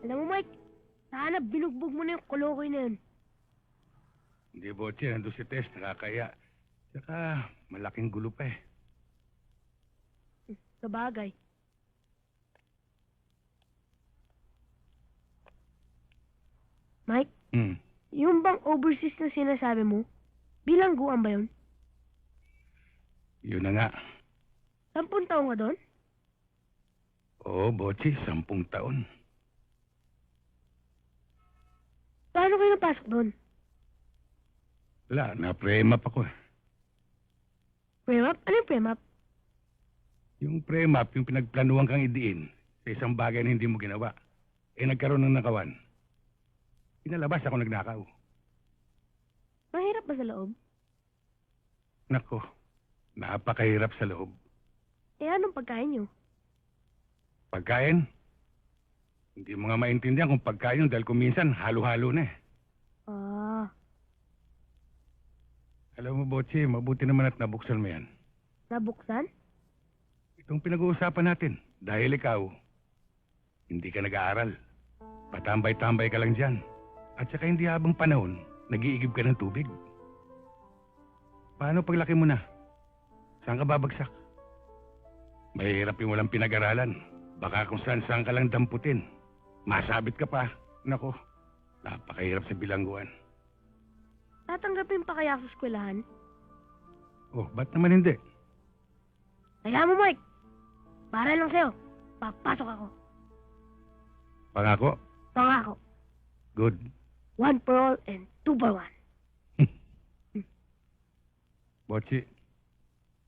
Alam mo, Mike, sana binugbog mo na yung kulokoy na yun. Hindi, Botsi, nandun si Tess, nakakaya. Saka, malaking gulo pa eh. Sa bagay. Mike, yung bang overseas na sinasabi mo, bilangguan ba yun? Yun na nga. 10 taon ka doon? Oo, Botsi, 10 taon. Paano kayo napasok doon? Wala, na-pre-map ako eh. Premap? Ano yung premap? Yung pre-map, yung pinagplanuhan kang idiin sa isang bagay na hindi mo ginawa. Eh, nagkaroon ng nakawan. Pinalabas ako nagnakaw. Mahirap ba sa loob? Nako, napakahirap sa loob. Eh, anong pagkain nyo? Pagkain? Hindi mo nga maintindihan kung pagkain yun dahil kung minsan halo-halo na eh. Alam mo, Botsi, mabuti naman at nabuksan mo yan. Nabuksan? Itong pinag-uusapan natin, dahil ikaw, hindi ka nag-aaral. Patambay-tambay ka lang dyan. At saka hindi habang panahon, nag-iigib ka ng tubig. Paano paglaki mo na? Saan ka babagsak? Mahirap yung walang pinag-aralan. Baka kung saan ka lang damputin. Masabit ka pa. Nako, napakahirap sa bilangguan. Tatanggapin pa kaya sa eskwelahan? Oh, ba't naman hindi? Kaya mo, Mike. Para lang sa'yo. Papasok ako. Pangako? Pangako. Good. 1 for all and 2 for 1. Botsi,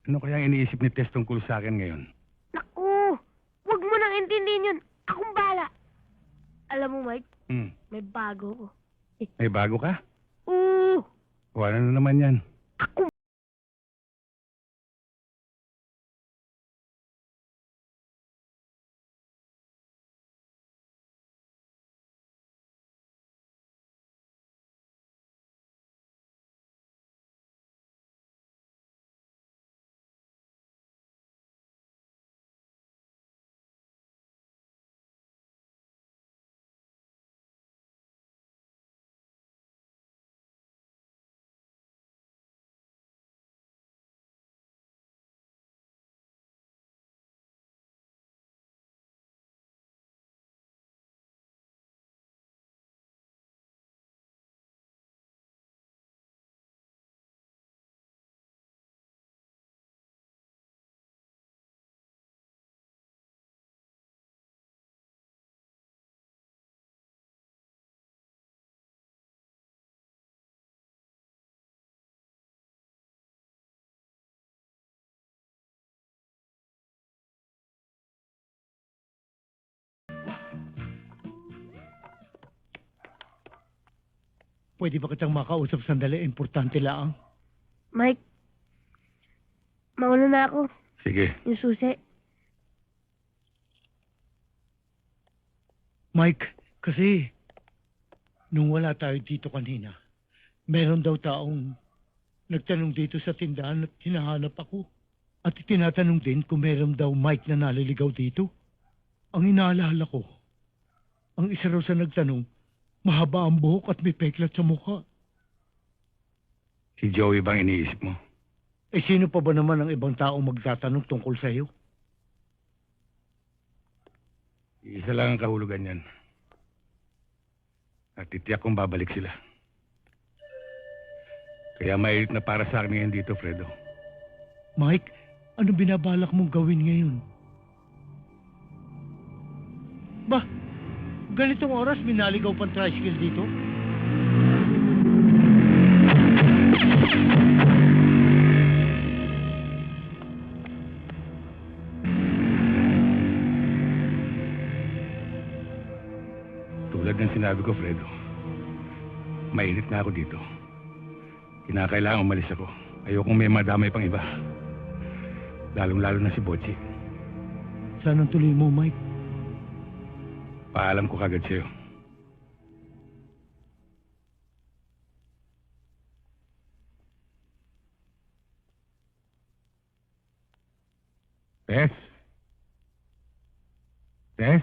ano kaya ang iniisip ni Tess tungkol sa akin ngayon? Naku! Huwag mo nang intindihin yun. Akong bahala. Alam mo, Mike, May bago ko. May bago ka? Oo! O ano na naman yan? Pwede ba kitang makausap sandali? Importante lang. Mike, mauna na ako. Sige. Yung susi. Mike, kasi nung wala tayo dito kanina, meron daw taong nagtanong dito sa tindahan at hinahanap ako. At tinatanong din kung meron daw Mike na naliligaw dito. Ang inaalala ko, ang isa raw sa nagtanong, mahaba ang buhok at may peklat sa mukha. Si Joey bang iniisip mo? Eh sino pa ba naman ang ibang taong magtatanong tungkol sa iyo? Isa lang ang kahulugan yan. At titiyak kong babalik sila. Kaya mainit na para sa akin ngayon dito, Fredo. Mike, ano binabalak mong gawin ngayon? Ba, ganitong oras minaligaw pang tricycle dito? Tulad ng sinabi ko, Fredo, mainit na ako dito. Kinakailangan umalis ako. Ayokong may madamay pang iba. Lalong-lalo na si Bocci. Saan ang tuloy mo, Mike? Paalam ko kagad sa'yo. Tess? Tess?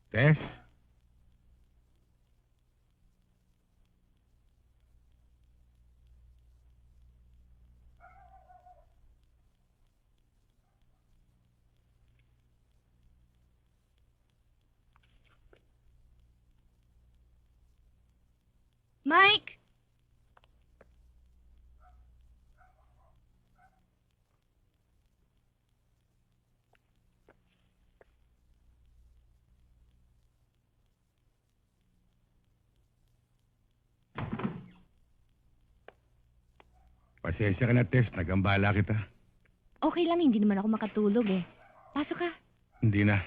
Tess? Mike! Pasensya ka na, Tess. Nagambala kita. Okay lang, hindi naman ako makatulog eh. Pasok ka. Hindi na.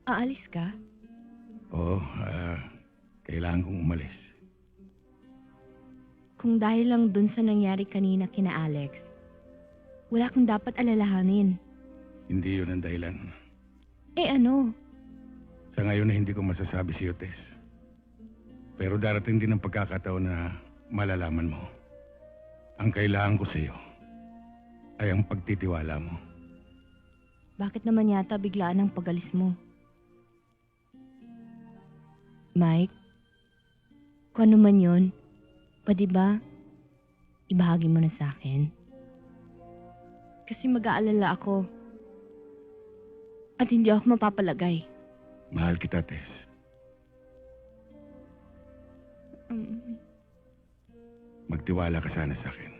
Aalis ka? Oo, kailangan kong umalis. Kung dahil lang dun sa nangyari kanina kina Alex, wala kang dapat alalahanin. Hindi yun ang dahilan. Eh ano? Sa ngayon na hindi ko masasabi sa'yo, Tess. Pero darating din ang pagkakataon na malalaman mo. Ang kailangan ko sa'yo ay ang pagtitiwala mo. Bakit naman yata biglaan ang pagalis mo? Mike, kung ano man yun, pwede ba ibahagi mo na sa akin? Kasi mag-aalala ako. At hindi ako mapapalagay. Mahal kita, Tess. Magtiwala ka sana sa akin.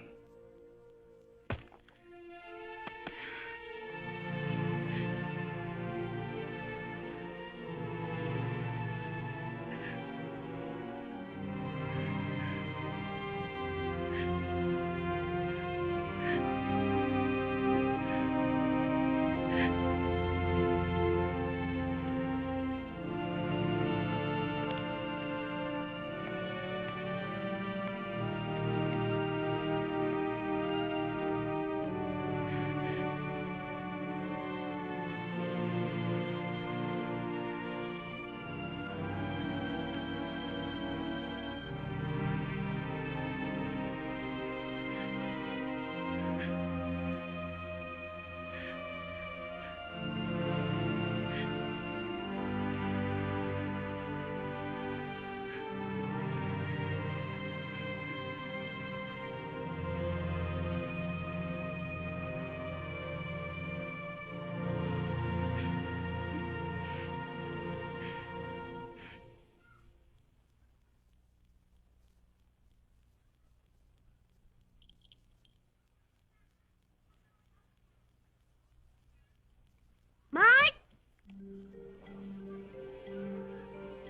Mike!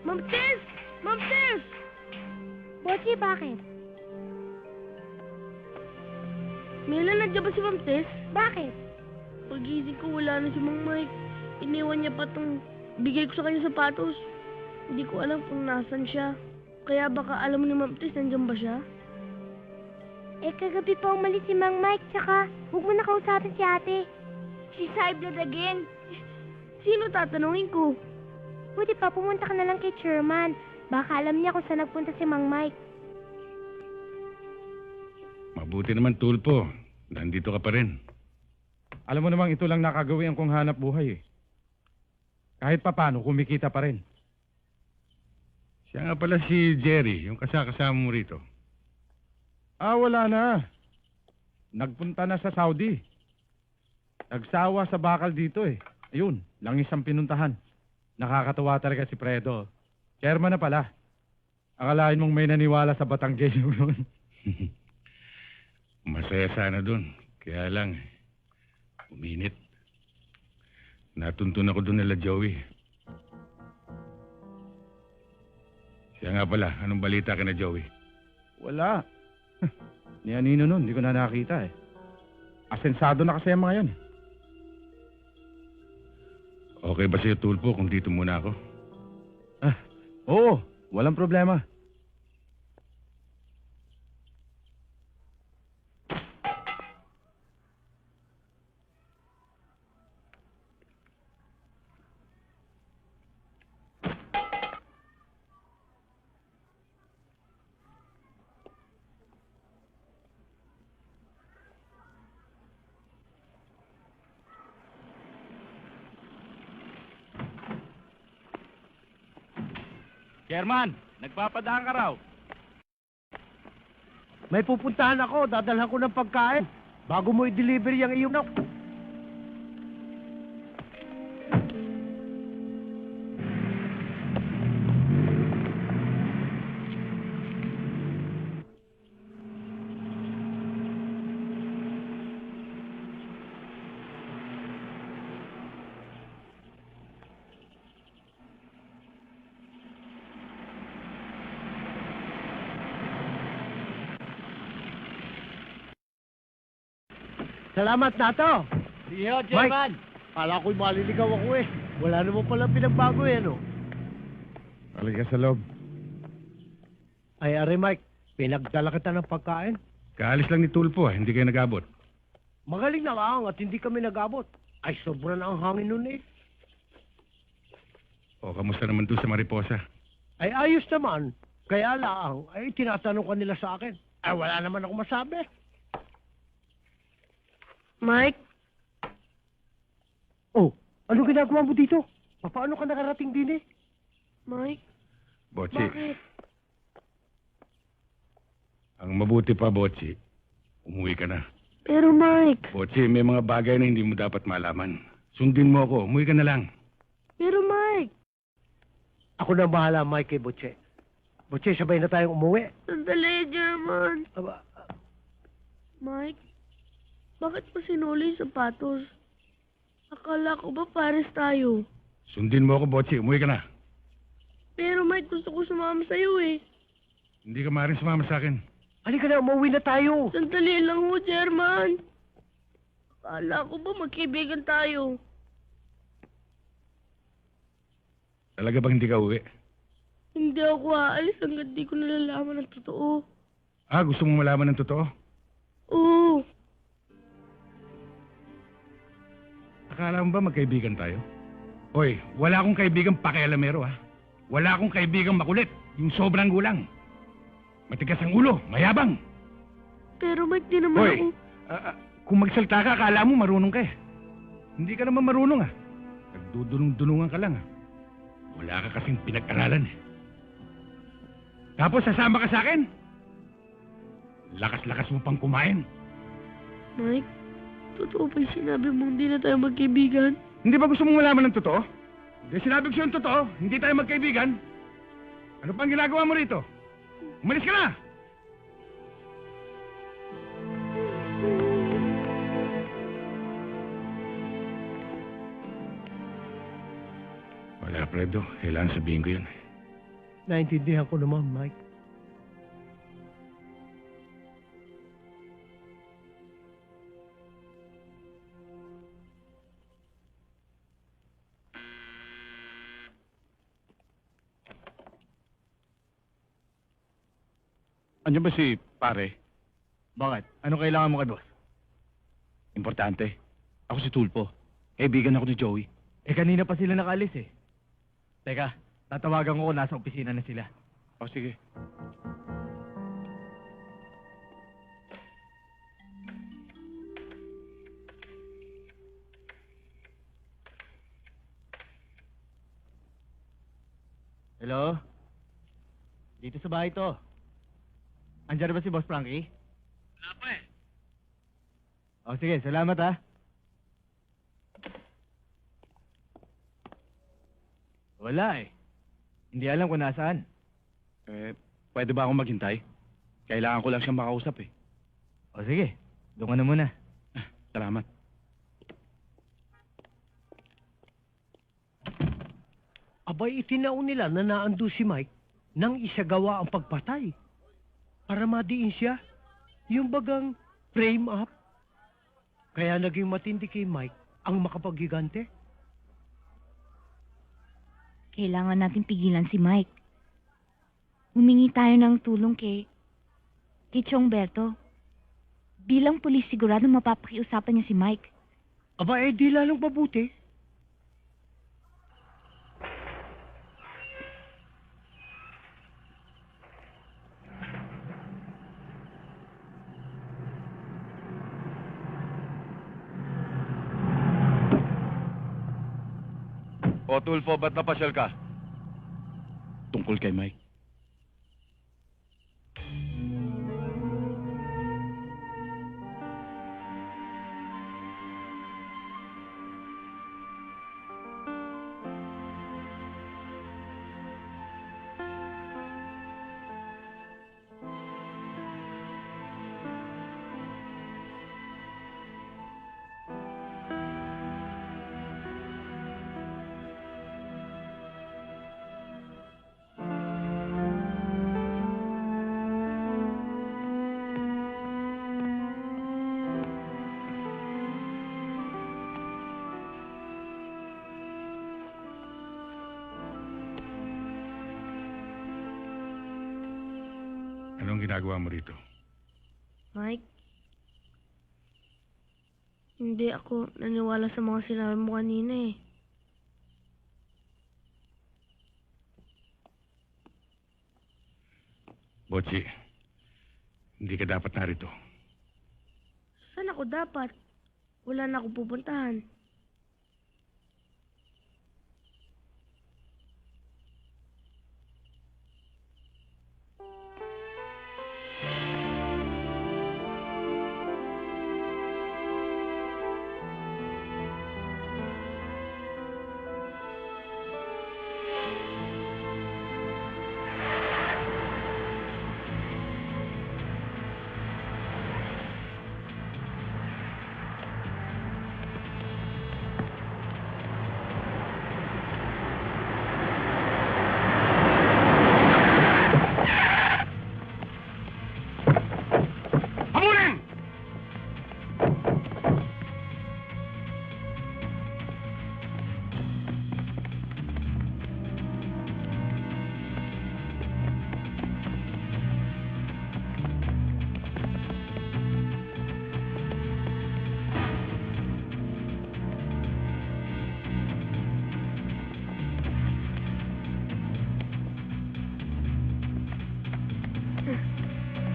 Ma'am Tess! Ma'am Tess! Bossy, bakit? Mila, nandiyan ba si Ma'am Tess? Bakit? Pagising ko, wala na si Mang Mike. Iniwan niya pa tong bigay ko sa kanya sapatos. Hindi ko alam kung nasan siya. Kaya baka alam ni Ma'am Tess, nandiyan ba siya? Eh, kagabi pa umalis si Mang Mike, tsaka huwag mo na kausapin si ate. She's high blood again. Sino tatanungin ko? Buti pa, pumunta ka na lang kay Chairman. Baka alam niya kung saan nagpunta si Mang Mike. Mabuti naman, Tulpo. Nandito ka pa rin. Alam mo namang ito lang nakagawian kong hanap buhay eh. Kahit papano, kumikita pa rin. Siya nga pala si Jerry, yung kasama mo rito. Ah, wala na. Nagpunta na sa Saudi. Nagsawa sa bakal dito eh. Ayun, langis ang pinuntahan. Nakakatawa talaga si Fredo. Chairman na pala. Akalain mong may naniwala sa Batanggenyo yun. Masaya sana dun. Kaya lang, uminit. Natuntun ako dun nila Joey. Siya nga pala, anong balita ka na Joey? Wala. Ni Anino nun, hindi ko na nakita eh. Asensado na kasi ang mga yan. Okay ba sa'yo, Tulpo, kung dito muna ako? Ah, oo, walang problema. Chairman, nagpapadaan ka raw. May pupuntahan ako, dadalhan ko ng pagkain. Bago mo i-deliver yung iyong nak. Salamat, Nato. Siyo, Chairman. Kala ko'y maliligaw ako eh. Wala naman pala pinagbago eh, no? Halika sa loob. Ay, are Mike, pinagdala kita ng pagkain. Kaalis lang ni Tulpo, hindi kayo nag-abot. Magaling na lang at hindi kami nag-abot. Ay, sobra na ang hangin nun eh. O, kamusta naman doon sa Mariposa? Ay, ayos naman. Kaya lang, ay tinatanong ka nila sa akin. Ay, wala naman ako masabi. Mike? Oh, ano ginagawa mo dito? Paano ka nakarating din eh? Mike? Botsi, Bakit? ang mabuti pa, Botsi, umuwi ka na. Pero Mike... Botsi, may mga bagay na hindi mo dapat malaman. Sundin mo ako, umuwi ka na lang. Pero Mike... Ako na bahala, Mike, kay Butche. Butchie, sabay na tayong umuwi. Sandali, German. Aba, Mike, bakit mo sinuli yung sapatos? Akala ko ba pares tayo? Sundin mo ako, Botsi. Umuwi ka na. Pero Mike, gusto ko sumama sa'yo eh. Hindi ka maaaring sumama sa akin. halika na, umuwi na tayo. Sandali lang ho, German. Akala ko ba magkaibigan tayo? Talaga bang hindi ka uwi? Hindi ako aalis hanggang di ko nalalaman ang totoo. Ah, gusto mong malaman ng totoo? Oo. Akala mo ba magkaibigan tayo? Hoy, wala akong kaibigang pakialamero, ha? Wala akong kaibigang makulit, yung sobrang gulang. Matigas ang ulo, mayabang. Pero Mike, di naman Hoy, ako... kung magsalta ka, akala mo marunong ka eh. Hindi ka naman marunong, ha? Nagdudunong-dunungan ka lang, ha? Wala ka kasing pinag-aralan, eh. Tapos sasama ka sa akin? Lakas-lakas mo pang kumain. Mike, totoo ba yung sinabi mo hindi na tayo magkaibigan? Hindi ba gusto mong malaman ng totoo? Hindi, sinabi ko sa'yo yung totoo. Hindi tayo magkaibigan. Ano pang ginagawa mo rito? Umalis ka na! Wala, Fredo. Kailangan sabihin ko yun. Naintindihan ko naman, Mike. Andiyan ba si pare? Bakit? Ano kailangan mo kay boss? Importante. Ako si Tulpo. Kaibigan ako ni Joey. Kanina pa sila nakaalis eh. Teka, tatawagan ko kung nasa opisina na sila. O, sige. Hello? Dito sa bahay to. Andiyan na ba si Boss Frankie? Wala pa eh. O sige, salamat ha. Wala eh. Hindi alam kung nasaan. Pwede ba akong maghintay? Kailangan ko lang siyang makausap eh. O sige, doon ka na muna. Salamat. Abay, itinaon nila na naando si Mike nang isagawa ang pagpatay. Para madiin siya. Yung bagang frame up. Kaya naging matindi kay Mike ang makapaggigante. Kailangan natin pigilan si Mike. Humingi tayo ng tulong kay Chongberto. Bilang pulis, sigurado mapapakiusapan niya si Mike. Aba, di lalong mabuti. O, Tulfo, ba't napasyal ka? Tungkol kay Mike. Anong ginagawa mo rito? Mike, hindi ako naniwala sa mga sinabi mo kanina eh. Botsi, hindi ka dapat narito. Saan ako dapat? Wala na akong pupuntahan.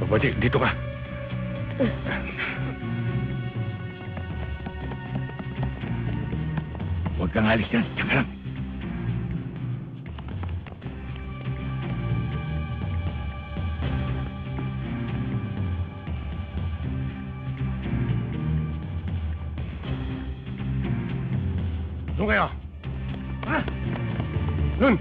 Bochi, dito ka. Huwag kang alis yan. Tsaka lang. Doon kayo. Ha? Doon.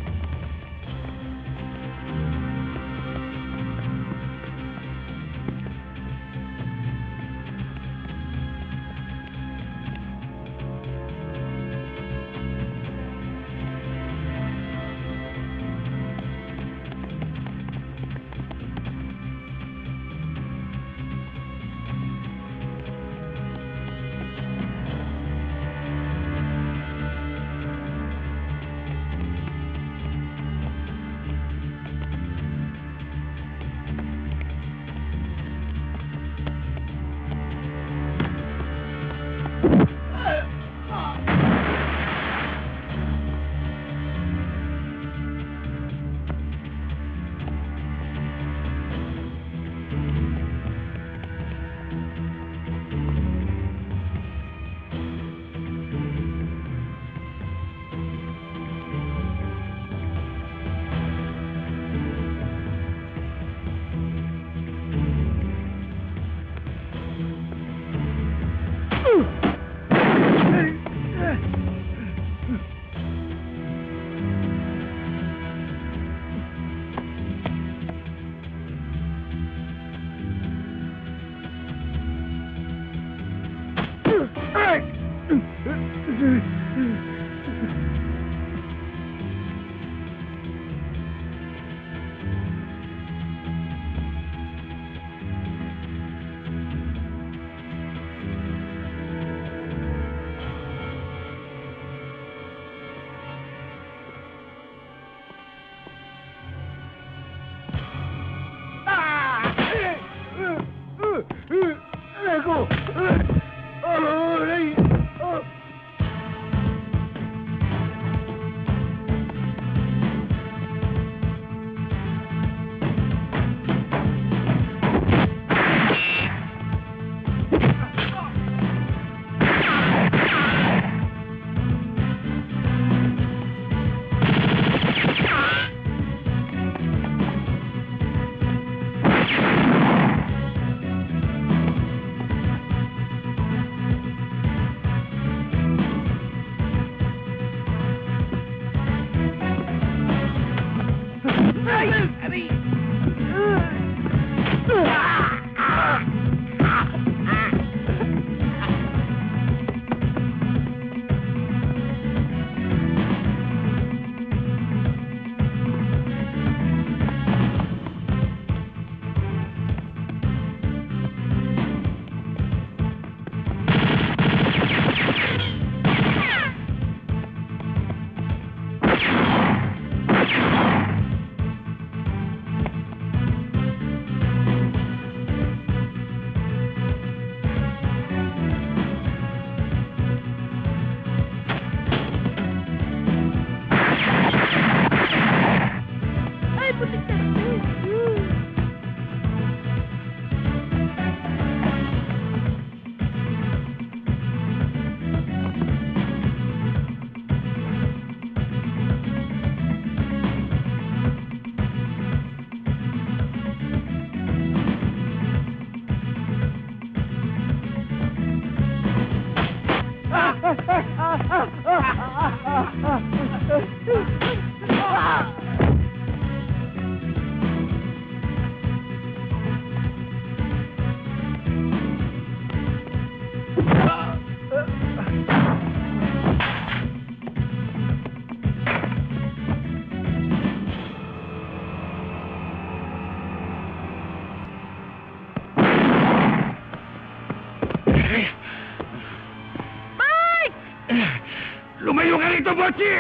Lumayo ka rito, Bochi!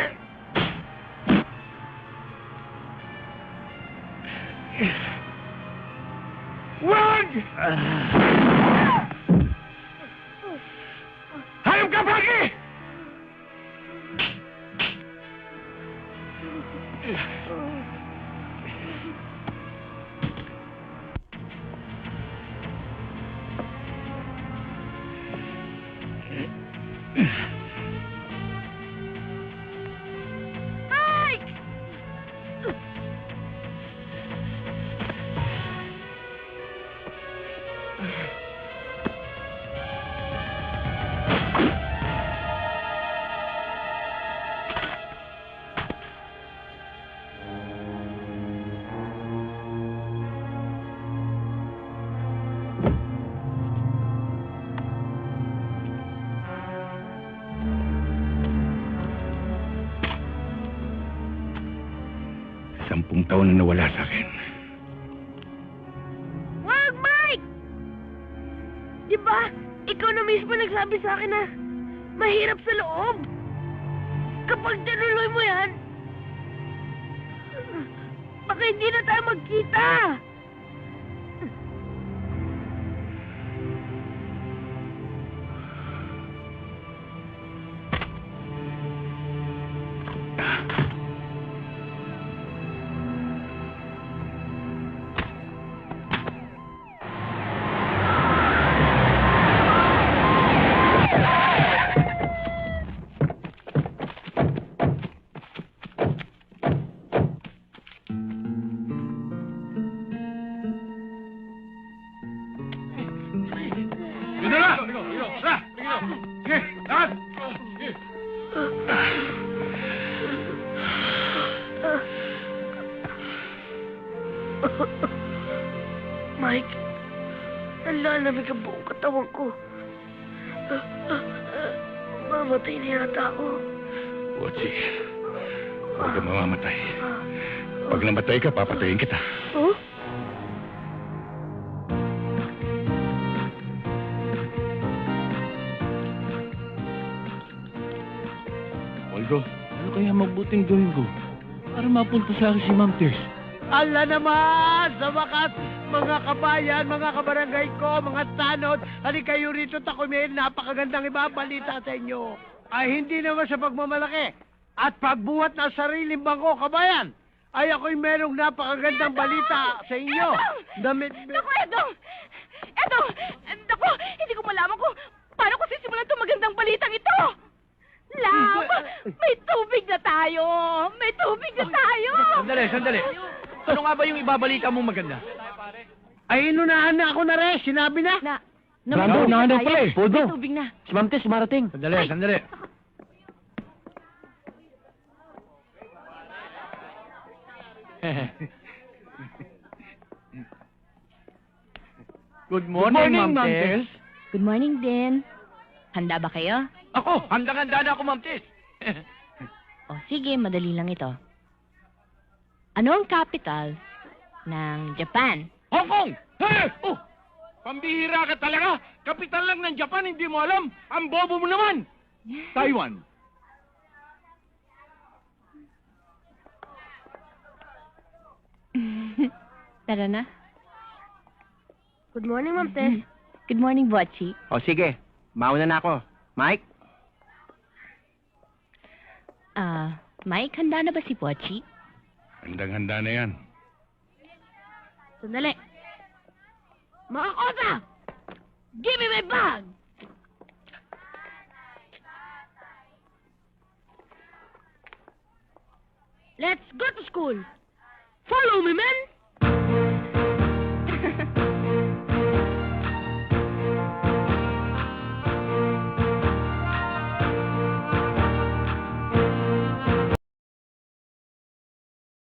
Wag! Hayop ka, Paki! Mike! 10 taon na nawala sa akin. Wag, Mike! Di ba, ikaw na mismo nagsabi sa akin na mahirap sa loob. Kapag tinuloy mo yan, baka hindi na tayo magkita. Yun na lang! Tara! Sige, lakad! Mike, nalalamig ang buong katawan ko. Mamatay na yata ako. Botsi, huwag ka mamamatay. Pag namatay ka, papatayin kita. Huh? Waldo, ano kaya mabuting gawin ko para mapunta sa akin si Ma'am Tess? Ala naman! Sa wakas, mga kabayan, mga kabarangay ko, mga tanod, halika kayo rito, ako may napakagandang ibabalita sa inyo. Ay hindi naman sa pagmamalaki at pagbuhat ng sariling bangko, kabayan, ay ako'y merong napakagandang balita sa inyo. Naku, Edong! Edong! Naku, hindi ko malaman kung paano ko sisimulan itong magandang balitang ito! Love! May tubig na tayo! May tubig na tayo! Sandali. Ano nga ba yung ibabalita mong maganda? Ay, inunahan na ako na rin, sinabi na. Brando, nahanap pala eh. Podo. May tubig na. Si Ma'am Tess marating. Sandali. Good morning, Ma'am Tess. Good morning din. Handa ba kayo? Ako, handang-handa na ako, Ma'am Tess. O sige, madali lang ito. Ano ang capital ng Japan? Hong Kong! Hey! Oh! Pambihira ka talaga! Kapital lang ng Japan, hindi mo alam! Ang bobo mo naman! Taiwan. Tara na. Good morning, Ma'am Tess. Good morning, Botchi. O sige, mauna na ako. Mike? Mike, handa na ba si Botchi? Handang-handa na yan. Sandali. Mga kosa! Give me my bag! Let's go to school. Follow me, men!